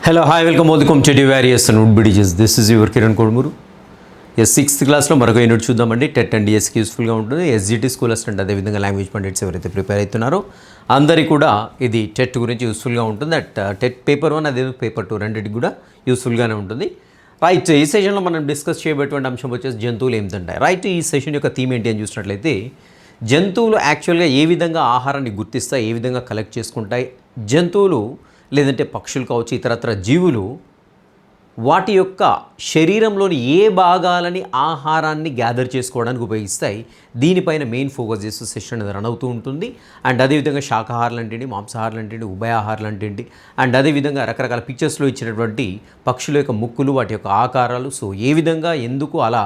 Hello, hi, welcome to various and would be teachers. This is your Kiran Kodmuru. Yes sixth క్లాస్లో మరొక unit చూద్దామండి. TET and డిఎస్కి యూస్ఫుల్గా ఉంటుంది. SGT school assistant అదేవిధంగా language pandits ఎవరైతే ప్రిపేర్ అవుతున్నారో అందరికీ కూడా ఇది టెట్ గురించి యూస్ఫుల్గా ఉంటుంది. టెట్ పేపర్ 1 అదే పేపర్ 2 రెండింటికి కూడా యూస్ఫుల్గానే ఉంటుంది. రైట్, ఈ సెషన్లో మనం డిస్కస్ చేయబోయేటువంటి అంశం వచ్చేసి జంతువులు ఏమిటంటాయి. రైట్, ఈ సెషన్ యొక్క థీమ్ ఏంటి అని చూసినట్లయితే జంతువులు యాక్చువల్గా ఏ విధంగా ఆహారాన్ని గుర్తిస్తాయి, ఏ విధంగా కలెక్ట్ చేసుకుంటాయి, జంతువులు లేదంటే పక్షులు కావచ్చు, ఇతరత్ర జీవులు వాటి యొక్క శరీరంలోని ఏ భాగాలని ఆహారాన్ని గ్యాదర్ చేసుకోవడానికి ఉపయోగిస్తాయి, దీనిపైన మెయిన్ ఫోకస్ చేస్తూ సెషన్ అనేది రన్ అవుతూ ఉంటుంది. అండ్ అదేవిధంగా శాకాహారాలు అంటే ఏంటి, మాంసాహారాలు అంటే ఏంటి, ఉభయాహారాలు అంటే ఏంటి, అండ్ అదేవిధంగా రకరకాల పిక్చర్స్లో ఇచ్చినటువంటి పక్షుల యొక్క ముక్కులు, వాటి యొక్క ఆకారాలు, సో ఏ విధంగా ఎందుకు అలా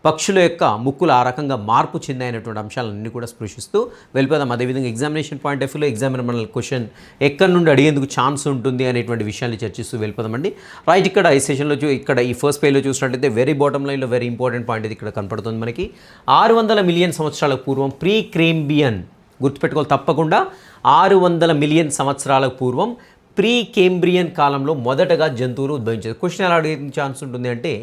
పక్షుల యొక్క ముక్కులు ఆ రకంగా మార్పు చెందాయినటువంటి అంశాలన్నీ కూడా స్పృశిస్తూ వెళ్ళిపోదాం. అదేవిధంగా ఎగ్జామినేషన్ పాయింట్ ఆఫ్ వ్యూలో ఎగ్జామినర్ మన క్వశ్చన్ ఎక్కడి నుండి అడిగేందుకు ఛాన్స్ ఉంటుంది అనేటువంటి విషయాన్ని చర్చిస్తూ వెళ్ళిపోదామండి. రైట్, ఇక్కడ ఈ సెషన్లో ఇక్కడ ఈ ఫస్ట్ పేజ్లో చూసినట్లయితే వెరీ బాటమ్ లైన్లో వెరీ ఇంపార్టెంట్ పాయింట్ ఇది ఇక్కడ కనపడుతుంది మనకి. 600 మిలియన్ సంవత్సరాల పూర్వం ప్రీ క్రేంబియన్, గుర్తుపెట్టుకోవాలి తప్పకుండా, 600 మిలియన్ సంవత్సరాల పూర్వం ప్రీ కేంబ్రియన్ కాలంలో మొదటగా జంతువులు ఉద్భవించాయి. క్వశ్చన్ ఎలా అడిగే ఛాన్స్ ఉంటుంది అంటే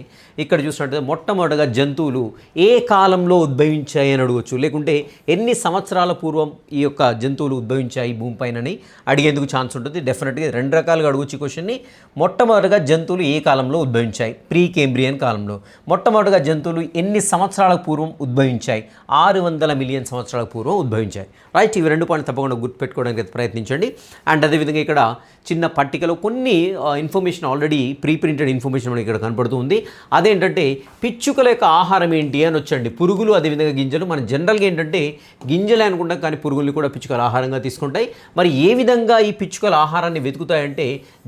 ఇక్కడ చూసినట్లయితే మొట్టమొదటిగా జంతువులు ఏ కాలంలో ఉద్భవించాయి అని అడగవచ్చు, లేకుంటే ఎన్ని సంవత్సరాల పూర్వం ఈ యొక్క జంతువులు ఉద్భవించాయి భూమిపైనని అడిగేందుకు ఛాన్స్ ఉంటుంది. డెఫినెట్గా రెండు రకాలుగా అడగవచ్చు ఈ క్వశ్చన్ని. మొట్టమొదటిగా జంతువులు ఏ కాలంలో ఉద్భవించాయి, ప్రీ కేంబ్రియన్ కాలంలో. మొట్టమొదటిగా జంతువులు ఎన్ని సంవత్సరాల పూర్వం ఉద్భవించాయి, 600 మిలియన్ సంవత్సరాల పూర్వం ఉద్భవించాయి. రైట్, ఇవి రెండు పాయింట్లు తప్పకుండా గుర్తుపెట్టుకోవడానికి ప్రయత్నించండి. అండ్ అదేవిధంగా ఇక్కడ చిన్న పట్టికలో కొన్ని information already pre printed information మనకి ఇక్కడ కనపడుతుంది. అదేంటంటే పిచ్చుకల యొక్క ఆహారం ఏంటి అని వచ్చండి. పురుగులు అదేవిధంగా గింజలు. మనం జనరల్గా ఏంటంటే గింజలే అనుకుంటాం, కానీ పురుగుల్ని కూడా పిచ్చుకలు ఆహారంగా తీసుకుంటాయి. మరి ఏ విధంగా ఈ పిచ్చుకల ఆహారాన్ని వెతుకుతాయంటే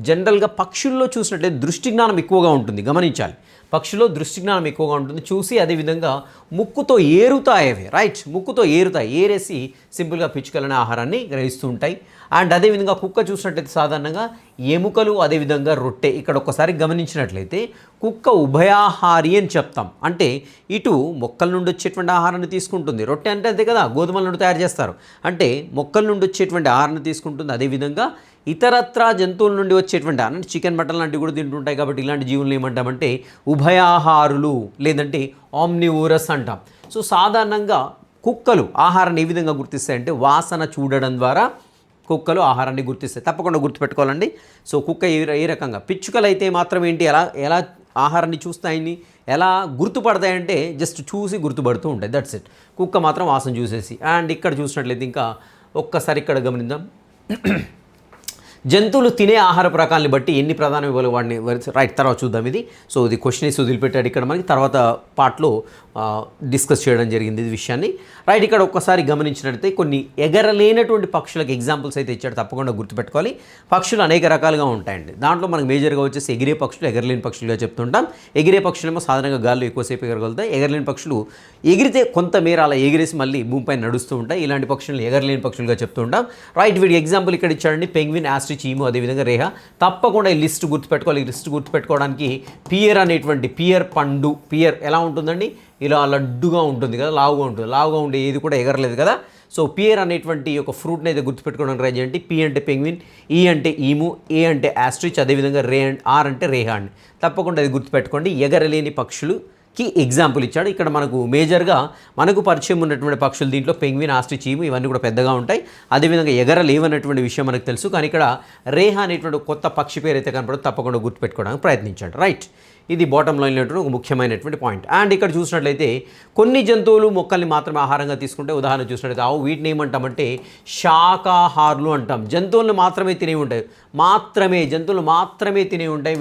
జనరల్గా పక్షుల్లో చూసినట్లయితే దృష్టి జ్ఞానం ఎక్కువగా ఉంటుంది, గమనించాలి. పక్షుల్లో దృష్టి జ్ఞానం ఎక్కువగా ఉంటుంది, చూసి అదేవిధంగా ముక్కుతో ఏరుతాయి అవి. రైట్, ముక్కుతో ఏరుతాయి, ఏరేసి సింపుల్గా పిచ్చుకలనే ఆహారాన్ని గ్రహిస్తూ ఉంటాయి. అండ్ అదేవిధంగా కుక్క చూసినట్లయితే సాధారణంగా ఎముకలు అదేవిధంగా రొట్టె. ఇక్కడ ఒక్కసారి గమనించినట్లయితే కుక్క ఉభయాహారి అని చెప్తాం. అంటే ఇటు మొక్కల నుండి వచ్చేటువంటి ఆహారాన్ని తీసుకుంటుంది, రొట్టె అంటే అంతే కదా, గోధుమల నుండి తయారు చేస్తారు, అంటే మొక్కల నుండి వచ్చేటువంటి ఆహారాన్ని తీసుకుంటుంది. అదేవిధంగా ఇతరత్ర జంతువుల నుండి వచ్చేటువంటి అంటే చికెన్, మటన్ లాంటివి కూడా తింటుంటాయి. కాబట్టి ఇలాంటి జీవులను ఏమంటామంటే ఉభయాహారులు లేదంటే ఆమ్నివోరస్ అంటాం. సో సాధారణంగా కుక్కలు ఆహారాన్ని ఏ విధంగా గుర్తిస్తాయంటే వాసన చూడడం ద్వారా కుక్కలు ఆహారాన్ని గుర్తిస్తాయి. తప్పకుండా గుర్తుపెట్టుకోవాలండి. సో కుక్క ఏ రకంగా, పిచ్చుకలు అయితే మాత్రం ఏంటి, ఎలా ఆహారాన్ని చూస్తాయని ఎలా గుర్తుపడతాయంటే జస్ట్ చూసి గుర్తుపడుతూ ఉంటాయి, దట్స్ ఇట్. కుక్క మాత్రం వాసన చూసేసి. అండ్ ఇక్కడ చూసినట్లయితే ఇంకా ఒక్కసారి ఇక్కడ గమనిద్దాం. జంతువులు తినే ఆహారపు రకాలని బట్టి ఎన్ని ప్రధాన విలువలు వాడిని రైట్ తర్వాత చూద్దాం ఇది. సో ఇది క్వశ్చన్ ఇస్ వదిలిపెట్టాడు ఇక్కడ మనకి, తర్వాత పార్ట్లో డిస్కస్ చేయడం జరిగింది ఈ విషయాన్ని. రైట్, ఇక్కడ ఒక్కసారి గమనించినట్లయితే కొన్ని ఎగరలేనటువంటి పక్షులకు ఎగ్జాంపుల్స్ అయితే ఇచ్చాడు, తప్పకుండా గుర్తుపెట్టుకోవాలి. పక్షులు అనేక రకాలుగా ఉంటాయండి. దాంట్లో మనకు మేజర్గా వచ్చేసి ఎగిరే పక్షులు, ఎగరలేని పక్షులుగా చెప్తుంటాం. ఎగిరే పక్షులేమో సాధారణంగా గాల్లో ఎక్కువసేపు ఎగరగలుగుతాయి. ఎగరలేని పక్షులు ఎగిరితే కొంతమేర అలా ఎగిరేసి మళ్ళీ భూమిపై నడుస్తూ ఉంటాయి. ఇలాంటి పక్షులను ఎగరలేని పక్షులుగా చెప్తుంటాం. రైట్, వీడి ఎగ్జాంపుల్ ఇక్కడ ఇచ్చాడండి, పెంగ్విన్, ఆస్ట్రిచ్, చీము అదేవిధంగా రేహ. తప్పకుండా ఈ లిస్ట్ గుర్తుపెట్టుకోవాలి. ఈ లిస్ట్ గుర్తుపెట్టుకోవడానికి పియర్ అనేటువంటి పియర్ పండు, పియర్ ఎలా ఉంటుందండి, ఇలా లడ్డుగా ఉంటుంది కదా, లావుగా ఉంటుంది. లావుగా ఉండే ఏది కూడా ఎగరలేదు కదా. సో పియర్ అనేటువంటి ఒక ఫ్రూట్ని అయితే గుర్తుపెట్టుకోవడానికి ట్రై చేయండి. పి అంటే పెంగ్విన్, ఈ అంటే ఈము, ఏ అంటే ఆస్ట్రిచ్, అదేవిధంగా ఆర్ అంటే రేహా అండి. తప్పకుండా అది గుర్తుపెట్టుకోండి. ఎగరలేని పక్షులుకి ఎగ్జాంపుల్ ఇచ్చాడు. ఇక్కడ మనకు మేజర్గా మనకు పరిచయం ఉన్నటువంటి పక్షులు దీంట్లో పెంగ్విన్, ఆస్ట్రిచ్, చీము ఇవన్నీ కూడా పెద్దగా ఉంటాయి. అదేవిధంగా ఎగరలేవన్నటువంటి విషయం మనకు తెలుసు, కానీ ఇక్కడ రేహా అనేటువంటి కొత్త పక్షి పేరు అయితే కనపడదు, తప్పకుండా గుర్తుపెట్టుకోవడానికి ప్రయత్నించండి. రైట్, ఇది బాటమ్ లైన్లో ఒక ముఖ్యమైనటువంటి పాయింట్. అండ్ ఇక్కడ చూసినట్లయితే కొన్ని జంతువులు మొక్కల్ని మాత్రమే ఆహారంగా తీసుకుంటే, ఉదాహరణ చూసినట్లయితే ఆవు, వీటిని ఏమంటామంటే శాకాహారులు అంటాం. జంతువులను మాత్రమే తినే ఉంటాయి, జంతువులు మాత్రమే తినే ఉంటాయి.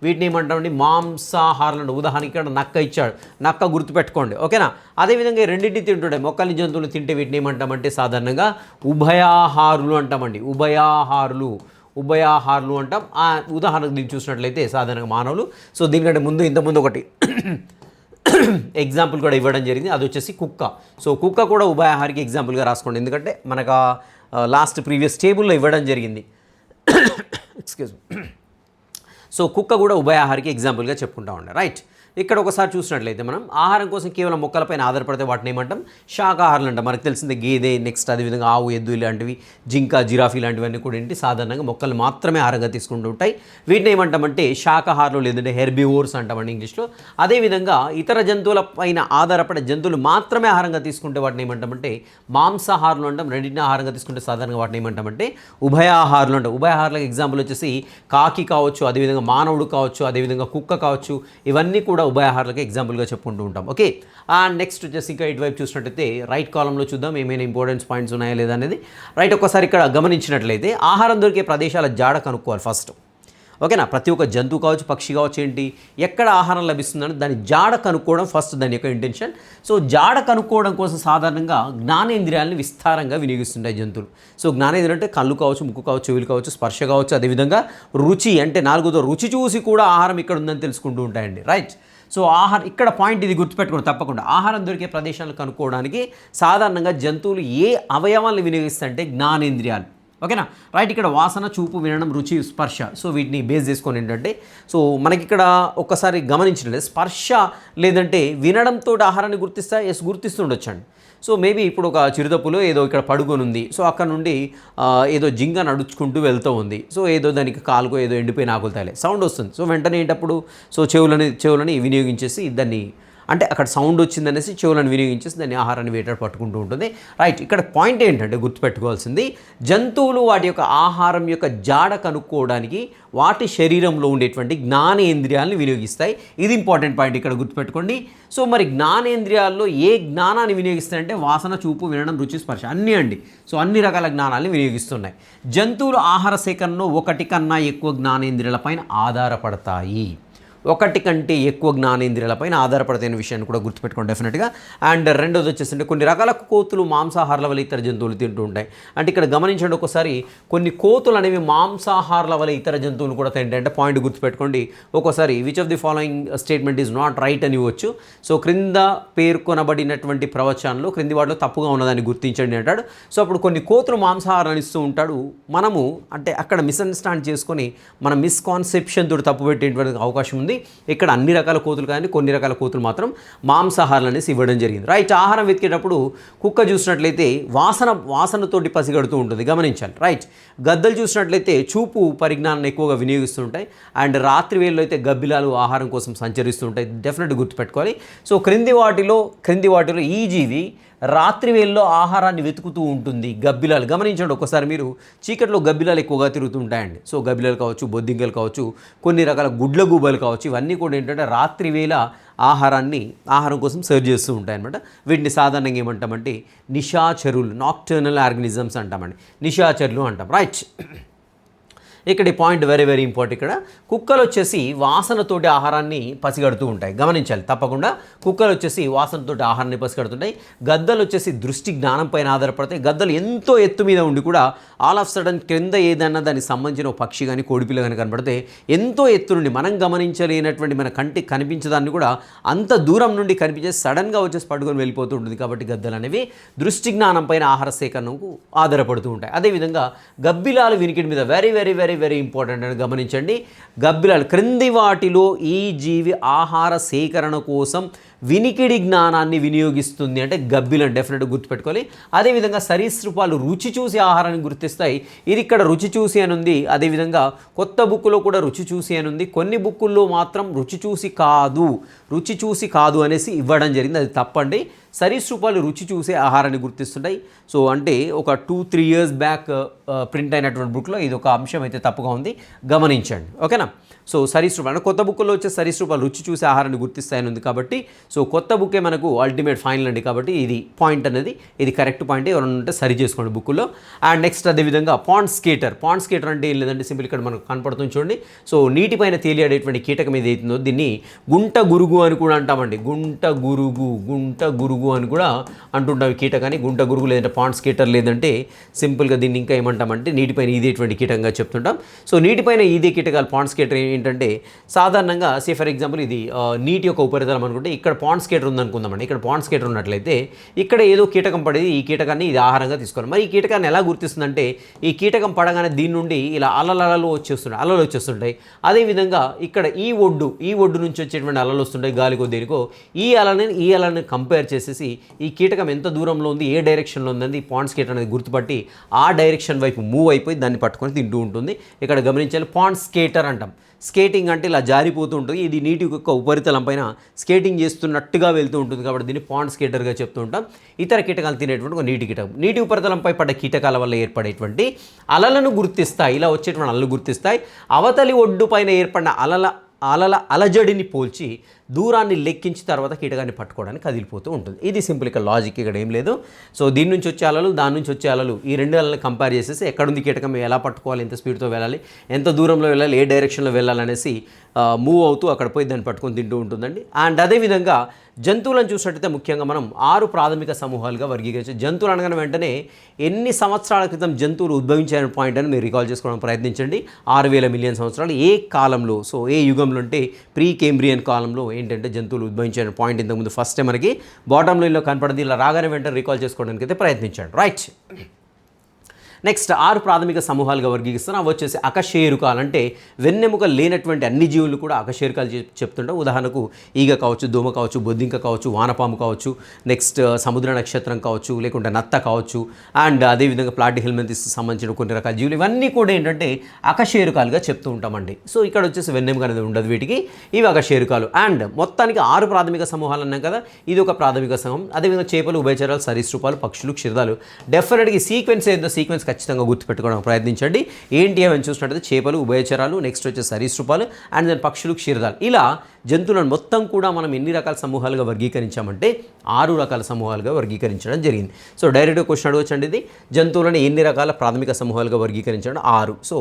వీటిని ఏమంటామండి మాంసాహారులు. ఉదాహరణ ఇక్కడ నక్క ఇచ్చాడు, నక్క గుర్తుపెట్టుకోండి, ఓకేనా. అదేవిధంగా రెండింటిని తింటుంటాయి, మొక్కల్ని జంతువులు తింటే వీటిని ఏమంటామంటే సాధారణంగా ఉభయాహారులు అంటామండి. ఉభయాహారులు అంటాం. ఆ ఉదాహరణకు దీన్ని చూసినట్లయితే సాధారణంగా మానవులు. సో దీనికంటే ఇంతకుముందు ఒకటి ఎగ్జాంపుల్ కూడా ఇవ్వడం జరిగింది, అది వచ్చేసి కుక్క. సో కుక్క కూడా ఉభయాహారికి ఎగ్జాంపుల్గా రాసుకోండి, ఎందుకంటే మనకు లాస్ట్ ప్రీవియస్ టేబుల్లో ఇవ్వడం జరిగింది. Excuse me. సో కుక్క కూడా ఉభయాహారికి ఎగ్జాంపుల్గా చెప్పుకుంటా ఉండే. రైట్, ఇక్కడ ఒకసారి చూసినట్లయితే మనం ఆహారం కోసం కేవలం మొక్కలపైన ఆధారపడితే వాటిని ఏమంటాం శాకాహారులు అంటాం. మనకు తెలిసిందే గేదె, నెక్స్ట్ అదేవిధంగా ఆవు, ఎద్దు ఇలాంటివి, జింక, జిరాఫీ ఇలాంటివన్నీ కూడా ఏంటి సాధారణంగా మొక్కలు మాత్రమే ఆహారంగా తీసుకుంటూ ఉంటాయి. వీటిని ఏమంటామంటే శాకాహారులు లేదంటే హెర్బివోర్స్ అంటామండి ఇంగ్లీష్లో. అదేవిధంగా ఇతర జంతువుల పైన ఆధారపడే జంతువులు మాత్రమే ఆహారంగా తీసుకుంటే వాటిని ఏమంటామంటే మాంసాహారులు అంటాం. రెండింటిని ఆహారంగా తీసుకుంటే సాధారణంగా వాటిని ఏమంటామంటే ఉభయాహారులు అంటాం. ఉభయాహారులకు ఎగ్జాంపుల్ వచ్చేసి కాకి కావచ్చు, అదేవిధంగా మానవుడు కావచ్చు, అదేవిధంగా కుక్క కావచ్చు, ఇవన్నీ కూడా ఉభయాహారులకు ఎగ్జాంపుల్గా చెప్పుకుంటూ ఉంటాం. ఓకే, అండ్ నెక్స్ట్ వచ్చేసి ఇంకా ఇటువైపు చూసినట్టయితే రైట్ కాలంలో చూద్దాం ఏమైనా ఇంపార్టెన్స్ పాయింట్స్ ఉన్నాయా లేదా అనేది. రైట్, ఒక్కసారి ఇక్కడ గమనించినట్లయితే ఆహారం దొరికే ప్రదేశాల జాడ కనుక్కోవాలి ఫస్ట్. ఓకేనా, ప్రతి ఒక్క జంతువు కావచ్చు, పక్షి కావచ్చు, ఏంటి ఎక్కడ ఆహారం లభిస్తుందని దాని జాడ కనుక్కోవడం ఫస్ట్ దాని యొక్క ఇంటెన్షన్. సో జాడ కనుక్కోవడం కోసం సాధారణంగా జ్ఞానేంద్రియాలని విస్తారంగా వినియోగిస్తుంటాయి జంతువులు. సో జ్ఞానేంద్రియం అంటే కళ్ళు కావచ్చు, ముక్కు కావచ్చు, చెవులు కావచ్చు, స్పర్శ కావచ్చు, అదేవిధంగా రుచి అంటే నాలుగుతో రుచి చూసి కూడా ఆహారం ఇక్కడ ఉందని తెలుసుకుంటూ ఉంటాయండి. రైట్, సో ఆహారం ఇక్కడ పాయింట్ ఇది గుర్తుపెట్టుకోండి తప్పకుండా. ఆహారం దొరికే ప్రదేశాలను కనుక్కోవడానికి సాధారణంగా జంతువులు ఏ అవయవాలను వినియోగిస్తాయంటే జ్ఞానేంద్రియాలు. ఓకేనా, రైట్. ఇక్కడ వాసన, చూపు, వినడం, రుచి, స్పర్శ, సో వీటిని బేస్ చేసుకొని ఏంటంటే సో మనకి ఇక్కడ ఒక్కసారి గమనించినట్లయితే స్పర్శ లేదంటే వినడంతో ఆహారాన్ని గుర్తిస్తా గుర్తిస్తుండొచ్చండి. సో మేబీ ఇప్పుడు ఒక చిరుతపులో ఏదో ఇక్కడ పడుకొని ఉంది, సో అక్కడ నుండి ఏదో జింక నడుచుకుంటూ వెళ్తూ ఉంది. సో ఏదో దానికి కాలుకో ఏదో ఎండిపోయిన ఆకులు తాలే సౌండ్ వస్తుంది. సో వెంటనే ఏంటప్పుడు సో చెవులని వినియోగించేసి దాన్ని అంటే అక్కడ సౌండ్ వచ్చిందనేసి చెవులను వినియోగించేసి దాన్ని ఆహారాన్ని వేటాడు పట్టుకుంటూ ఉంటుంది. రైట్, ఇక్కడ పాయింట్ ఏంటంటే గుర్తుపెట్టుకోవాల్సింది జంతువులు వాటి యొక్క ఆహారం యొక్క జాడ కనుక్కోవడానికి వాటి శరీరంలో ఉండేటువంటి జ్ఞానేంద్రియాలను వినియోగిస్తాయి. ఇది ఇంపార్టెంట్ పాయింట్ ఇక్కడ గుర్తుపెట్టుకోండి. సో మరి జ్ఞానేంద్రియాల్లో ఏ జ్ఞానాన్ని వినియోగిస్తాయంటే వాసన, చూపు, వినడం, రుచి, స్పర్శ అన్నీ అండి. సో అన్ని రకాల జ్ఞానాలను వినియోగిస్తున్నాయి. జంతువులు ఆహార సేకరణలో ఒకటి కన్నా ఎక్కువ జ్ఞానేంద్రియాలపైన ఆధారపడతాయి. ఒకటి కంటే ఎక్కువ జ్ఞానేంద్రియాలపైన ఆధారపడతాయనే విషయాన్ని కూడా గుర్తుపెట్టుకోండి డెఫినెట్గా. అండ్ రెండోది వచ్చేసి కొన్ని రకాల కోతులు మాంసాహారాల వల్ల ఇతర జంతువులు తింటూ ఉంటాయి. అంటే ఇక్కడ గమనించండి ఒకసారి, కొన్ని కోతులు అనేవి మాంసాహారాల వల్ల ఇతర జంతువులు కూడా తింటాయి. అంటే పాయింట్ గుర్తుపెట్టుకోండి ఒక్కోసారి which of the following statement is not right అని ఇవ్వచ్చు. సో క్రింద పేర్కొనబడినటువంటి ప్రవచనంలో క్రింది వాటిలో తప్పుగా ఉన్నదాన్ని గుర్తించండి అంటాడు. సో అప్పుడు కొన్ని కోతులు మాంసాహారాన్ని ఇస్తూ ఉంటాడు. మనము అంటే అక్కడ మిస్అండర్స్టాండ్ చేసుకొని మన మిస్కాన్సెప్షన్ తోటి తప్పు పెట్టేటువంటి అవకాశం ఉంది. ఇక్కడ అన్ని రకాల కోతులు కానీ కొన్ని రకాల కోతులు మాత్రం మాంసాహారాలు అనేసి ఇవ్వడం జరిగింది. రైట్, ఆహారం వెతికేటప్పుడు కుక్క చూసినట్లయితే వాసనతోటి పసిగడుతూ ఉంటుంది, గమనించాలి. రైట్, గద్దలు చూసినట్లయితే చూపు పరిజ్ఞానాన్ని ఎక్కువగా వినియోగిస్తుంటాయి. అండ్ రాత్రి వేళలో అయితే గబ్బిలాలు ఆహారం కోసం సంచరిస్తుంటాయి, డెఫినెట్గా గుర్తుపెట్టుకోవాలి. సో క్రింది వాటిలో ఈ జీవి రాత్రి వేళల్లో ఆహారాన్ని వెతుకుతూ ఉంటుంది. గబ్బిలాలు గమనించండి ఒకసారి మీరు, చీకట్లో గబ్బిలాలు ఎక్కువగా తిరుగుతూ ఉంటాయండి. సో గబ్బిలాలు కావచ్చు, బొద్దింకలు కావచ్చు, కొన్ని రకాల గుడ్ల గూబలు కావచ్చు, ఇవన్నీ కూడా ఏంటంటే రాత్రి వేళ ఆహారం కోసం సర్చ్ చేస్తూ ఉంటాయి అనమాట. వీటిని సాధారణంగా ఏమంటామంటే నిశాచరులు, నాక్టర్నల్ ఆర్గనిజమ్స్ అంటామండి, నిశాచరులు అంటాం. రైట్, ఇక్కడ ఈ పాయింట్ వెరీ వెరీ ఇంపార్టెంట్. ఇక్కడ కుక్కలు వచ్చేసి వాసనతోటి ఆహారాన్ని పసిగడుతూ ఉంటాయి, గమనించాలి తప్పకుండా. కుక్కలు వచ్చేసి వాసనతోటి ఆహారాన్ని పసిగడుతుంటాయి. గద్దలు వచ్చేసి దృష్టి జ్ఞానం పైన ఆధారపడతాయి. గద్దలు ఎంతో ఎత్తు మీద ఉండి కూడా ఆల్ ఆఫ్ సడన్ క్రింద ఏదన్నా దానికి సంబంధించిన ఒక పక్షి కానీ కోడిపిల్ల కానీ కనబడితే ఎంతో ఎత్తు నుండి మనం గమనించలేనటువంటి మన కంటికి కనిపించదాన్ని కూడా అంత దూరం నుండి కనిపించేసి సడన్గా వచ్చేసి పట్టుకొని వెళ్ళిపోతూ ఉంటుంది. కాబట్టి గద్దలు అనేవి దృష్టి జ్ఞానం పైన ఆహార సేకరణకు ఆధారపడుతూ ఉంటాయి. అదేవిధంగా గబ్బిలాలు వినికిడి మీద very very very very important అని గమనించండి. గబ్బిలాలు క్రింది వాటిలో ఈ జీవి ఆహార సేకరణ కోసం వినికిడి జ్ఞానాన్ని వినియోగిస్తుంది అంటే గబ్బిలను డెఫినెట్గా గుర్తుపెట్టుకోవాలి. అదేవిధంగా సరీసృపాలు రుచి చూసి ఆహారాన్ని గుర్తిస్తాయి. ఇది ఇక్కడ రుచి చూసి అని ఉంది. అదేవిధంగా కొత్త బుక్కులో కూడా రుచి చూసి అని ఉంది. కొన్ని బుక్కుల్లో మాత్రం రుచి చూసి కాదు అనేసి ఇవ్వడం జరిగింది, అది తప్పండి. సరీసృపాలు రుచి చూసే ఆహారాన్ని గుర్తిస్తుంటాయి. సో అంటే ఒక 2-3 years బ్యాక్ ప్రింట్ అయినటువంటి బుక్లో ఇది ఒక అంశం అయితే తప్పుగా ఉంది, గమనించండి. ఓకేనా, సో సరీసృపాలు అంటే కొత్త బుక్లో వచ్చే సరీసృపాలు రుచి చూసే ఆహారాన్ని గుర్తిస్తాయని ఉంది. కాబట్టి సో కొత్త బుక్కే మనకు అల్టిమేట్ ఫైనల్ అండి. కాబట్టి ఇది పాయింట్ అనేది ఇది కరెక్ట్ పాయింట్, ఎవరైనా ఉంటే సరి చేసుకోండి బుక్లో. అండ్ నెక్స్ట్ అదేవిధంగా పాండ్ స్కేటర్ అంటే ఏం లేదంటే సింపుల్ ఇక్కడ మనకు కనపడుతుంది చూడండి. సో నీటిపైన తేలియాడేటువంటి కీటకం ఏదైతుందో దీన్ని గుంట గురుగు అని కూడా అంటామండి. గుంట గురుగు అని కూడా అంటుంటాం ఈ కీటకాన్ని, గుంట గురుగు లేదంటే పాండ్ స్కేటర్ లేదంటే సింపుల్గా దీన్ని ఇంకా ఏమంటామంటే నీటిపైన ఈదేటువంటి కీటకంగా చెప్తుంటాం. సో నీటిపైన ఈదే కీటకాలు పాండ్ స్కేటర్ ఏంటంటే సాధారణంగా ఫర్ ఎగ్జాంపుల్ ఇది నీటి యొక్క ఉపరితలం అనుకుంటే ఇక్కడ ఇక్కడ పాండ్ స్కేటర్ ఉందనుకుందామండి. ఇక్కడ పాండ్ స్కేటర్ ఉన్నట్లయితే ఇక్కడ ఏదో కీటకం పడేది, ఈ కీటకాన్ని ఇది ఆహారంగా తీసుకోవాలి. మరి ఈ కీటకాన్ని ఎలా గుర్తిస్తుందంటే ఈ కీటకం పడగానే దీని నుండి ఇలా అలలు వచ్చేస్తుంటాయి. అదేవిధంగా ఇక్కడ ఈ ఒడ్డు నుంచి వచ్చేటువంటి అలలు వస్తుంటాయి గాలికో దేనికో. ఈ అలని కంపేర్ చేసేసి ఈ కీటకం ఎంత దూరంలో ఉంది, ఏ డైరెక్షన్లో ఉందని ఈ పాండ్ స్కేటర్ అనేది గుర్తుపట్టి ఆ డైరెక్షన్ వైపు మూవ్ అయిపోయి దాన్ని పట్టుకొని తింటూ ఉంటుంది. ఇక్కడ గమనించాలి, పాండ్ స్కేటర్ అంటాం. స్కేటింగ్ అంటే ఇలా జారిపోతూ ఉంటుంది. ఇది నీటి యొక్క ఉపరితలం పైన స్కేటింగ్ చేస్తున్నట్టుగా వెళ్తూ ఉంటుంది కాబట్టి దీన్ని పాండ్ స్కేటర్గా చెప్తూ ఉంటాం. ఇతర కీటకాలు తినేటువంటి ఒక నీటి కీటకం. నీటి ఉపరితలంపై పడ్డ కీటకాల వల్ల ఏర్పడేటువంటి అలలను గుర్తిస్తాయి. ఇలా వచ్చేటువంటి అలలు గుర్తిస్తాయి. అవతలి ఒడ్డు పైన ఏర్పడిన అలజడిని పోల్చి దూరాన్ని లెక్కించి తర్వాత కీటకాన్ని పట్టుకోవడానికి కదిలిపోతూ ఉంటుంది. ఇది సింపుల్, ఇక్కడ లాజిక్ ఇక్కడ ఏం లేదు. సో దీని నుంచి వచ్చే అలలు, దాని నుంచి వచ్చే అలలు, ఈ రెండు అలలను కంపేర్ చేసేసి ఎక్కడుంది కీటకం, ఎలా పట్టుకోవాలి, ఎంత స్పీడ్తో వెళ్ళాలి, ఎంత దూరంలో వెళ్ళాలి, ఏ డైరెక్షన్లో వెళ్ళాలనేసి మూవ్ అవుతూ అక్కడ పోయి దాన్ని పట్టుకొని తింటూ ఉంటుందండి. అండ్ అదేవిధంగా జంతువులను చూసినట్టయితే ముఖ్యంగా మనం 6 ప్రాథమిక సమూహాలుగా వర్గీకరించాం. జంతువులు అనగానే వెంటనే ఎన్ని సంవత్సరాల క్రితం జంతువులు ఉద్భవించిన పాయింట్ అని మీరు రికాల్ చేసుకోవడం ప్రయత్నించండి. 6,000 మిలియన్ సంవత్సరాలు. ఏ కాలంలో, సో ఏ యుగంలో అంటే ప్రీ కేంబ్రియన్ కాలంలో ఏంటంటే జంతువులు ఉద్భవించిన పాయింట్ ఇంతకుముందు ఫస్ట్ మనకి బాటమ్ లైన్లో కనపడింది. ఇలా రాగానే వెంటనే రికాల్ చేసుకోవడానికి అయితే ప్రయత్నించండి. రైట్, నెక్స్ట్ 6 ప్రాథమిక సమూహాలుగా వర్గీకరిస్తాను. అవి వచ్చేసి అకశేరుకాలు, అంటే వెన్నెముక లేనటువంటి అన్ని జీవులు కూడా అకశేరుకాలు చెప్తుంటాం. ఉదాహరణకు ఈగ కావచ్చు, దోమ కావచ్చు, బొద్దింక కావచ్చు, వానపాము కావచ్చు, నెక్స్ట్ సముద్ర నక్షత్రం కావచ్చు, లేకుంటే నత్త కావచ్చు, అండ్ అదేవిధంగా ప్లాటిహెల్మెంతిస్ సంబంధించిన కొన్ని రకాల జీవులు, ఇవన్నీ కూడా ఏంటంటే అకశేరుకాలుగా చెప్తూ ఉంటామండి. సో ఇక్కడ వచ్చేసి వెన్నెముక అనేది ఉండదు వీటికి, ఇవి అకశేరుకాలు. అండ్ మొత్తానికి 6 ప్రాథమిక సమూహాలు అన్నాం కదా, ఇది ఒక ప్రాథమిక సమూహం. అదేవిధంగా చేపలు, ఉభయచరాలు, సరీసృపాలు, పక్షులు, క్షీరదాలు. డెఫినెట్గా ఈ సీక్వెన్స్ ఏదో సీక్వెన్స్ ఖచ్చితంగా గుర్తుపెట్టుకోవడానికి ప్రయత్నించండి. ఏంటి అని చూసినట్టయితే చేపలు, ఉభయచరాలు, నెక్స్ట్ వచ్చే సరీసృపాలు, అండ్ దెన్ పక్షులు, క్షీరదాలు. ఇలా జంతువులను మొత్తం కూడా మనం ఎన్ని రకాల సమూహాలుగా వర్గీకరించామంటే 6 రకాల సమూహాలుగా వర్గీకరించడం జరిగింది. సో డైరెక్ట్గా క్వశ్చన్ అడగొచ్చండి, ఇది జంతువులను ఎన్ని రకాల ప్రాథమిక సమూహాలుగా వర్గీకరించడం 6. సో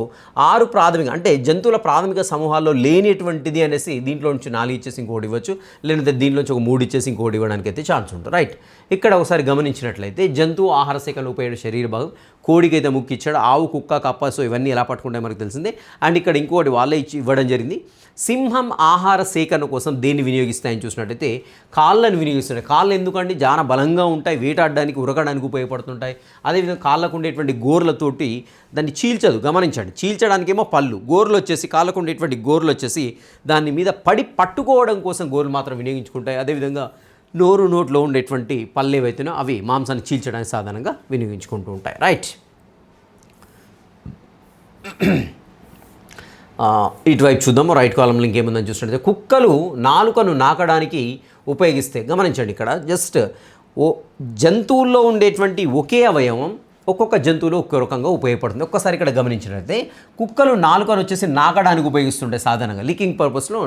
6 ప్రాథమిక అంటే జంతువుల ప్రాథమిక సమూహాల్లో లేనిటువంటిది అనేసి దీంట్లో నుంచి 4 ఇచ్చేసి ఇంకోటి ఇవ్వచ్చు, లేదంటే దీంట్లోంచి ఒక 3 ఇచ్చేసి ఇంకోటి ఇవ్వడానికి అయితే ఛాన్స్ ఉంటుంది. రైట్, ఇక్కడ ఒకసారి గమనించినట్లయితే జంతువు ఆహార సేకరణ ఉపయోగించే శరీర భాగం, కోడికైతే ముక్కు ఇచ్చాడు, ఆవు, కుక్క, కప్ప, సో ఇవన్నీ ఎలా పట్టుకుంటాయి మనకు తెలిసిందే. అండ్ ఇక్కడ ఇంకోటి వాళ్ళే ఇవ్వడం జరిగింది. సింహం ఆహార సేకరణ కోసం దేన్ని వినియోగిస్తాయని చూసినట్టయితే కాళ్ళను వినియోగిస్తున్నాయి. కాళ్ళు ఎందుకంటే చాలా బలంగా ఉంటాయి, వేటాడడానికి, ఉరకడానికి ఉపయోగపడుతుంటాయి. అదేవిధంగా కాళ్ళకు ఉండేటువంటి గోర్లతోటి దాన్ని చీల్చదు, గమనించండి. చీల్చడానికేమో పళ్ళు, గోర్లు వచ్చేసి కాళ్ళకు ఉండేటువంటి గోర్లు వచ్చేసి దాని మీద పడి పట్టుకోవడం కోసం గోర్లు మాత్రం వినియోగించుకుంటాయి. అదేవిధంగా నోట్లో ఉండేటువంటి పళ్ళు ఏవైతేనో అవి మాంసాన్ని చీల్చడానికి సాధారణంగా వినియోగించుకుంటూ ఉంటాయి. రైట్, ఇటువైపు చూద్దాము. రైట్ కాలంలో ఇంకేముందని చూసినట్లయితే కుక్కలు నాలుకను నాకడానికి ఉపయోగిస్తే, గమనించండి ఇక్కడ జస్ట్ జంతువుల్లో ఉండేటువంటి ఒకే అవయవం ఒక్కొక్క జంతువులు ఒక్కో రకంగా ఉపయోగపడుతుంది. ఒక్కసారి ఇక్కడ గమనించినట్లయితే కుక్కలు నాలుకను వచ్చేసి నాకడానికి ఉపయోగిస్తుంటాయి, సాధారణంగా లికింగ్ పర్పస్లో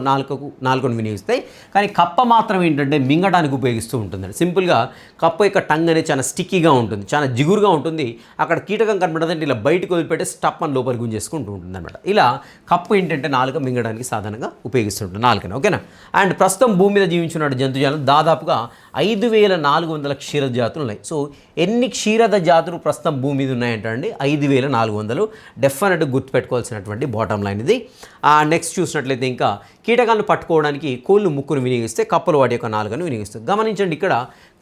నాలుకను వినియోగిస్తాయి. కానీ కప్ప మాత్రం ఏంటంటే మింగడానికి ఉపయోగిస్తూ ఉంటుందండి. సింపుల్గా కప్ప యొక్క టంగ్ అనేది చాలా స్టిక్కీగా ఉంటుంది, చాలా జిగురుగా ఉంటుంది. అక్కడ కీటకం కనబడదంటే ఇలా బయటకు వదిలిపెట్టి స్టప్ అని లోపలి గుంజేసుకుంటూ ఉంటుంది అనమాట. ఇలా కప్ప ఏంటంటే నాలుక మింగడానికి సాధారణంగా ఉపయోగిస్తుంటుంది, నాలుకని. ఓకేనా. అండ్ ప్రస్తుతం భూమి మీద జీవించిన జంతుజాలం దాదాపుగా 5,400 క్షీరద జాతులు ఉన్నాయి. సో ఎన్ని క్షీరద జాతులు ప్రస్తుతం భూమి మీద ఉన్నాయంటే 5,400. డెఫినెట్గా గుర్తుపెట్టుకోవాల్సినటువంటి బాటమ్ లైన్ ఇది. నెక్స్ట్ చూసినట్లయితే ఇంకా కీటకాలను పట్టుకోవడానికి కోళ్ళు ముక్కును వినియోగిస్తే కప్పలు వాటి యొక్క నాలుకను వినియోగిస్తాయి. గమనించండి, ఇక్కడ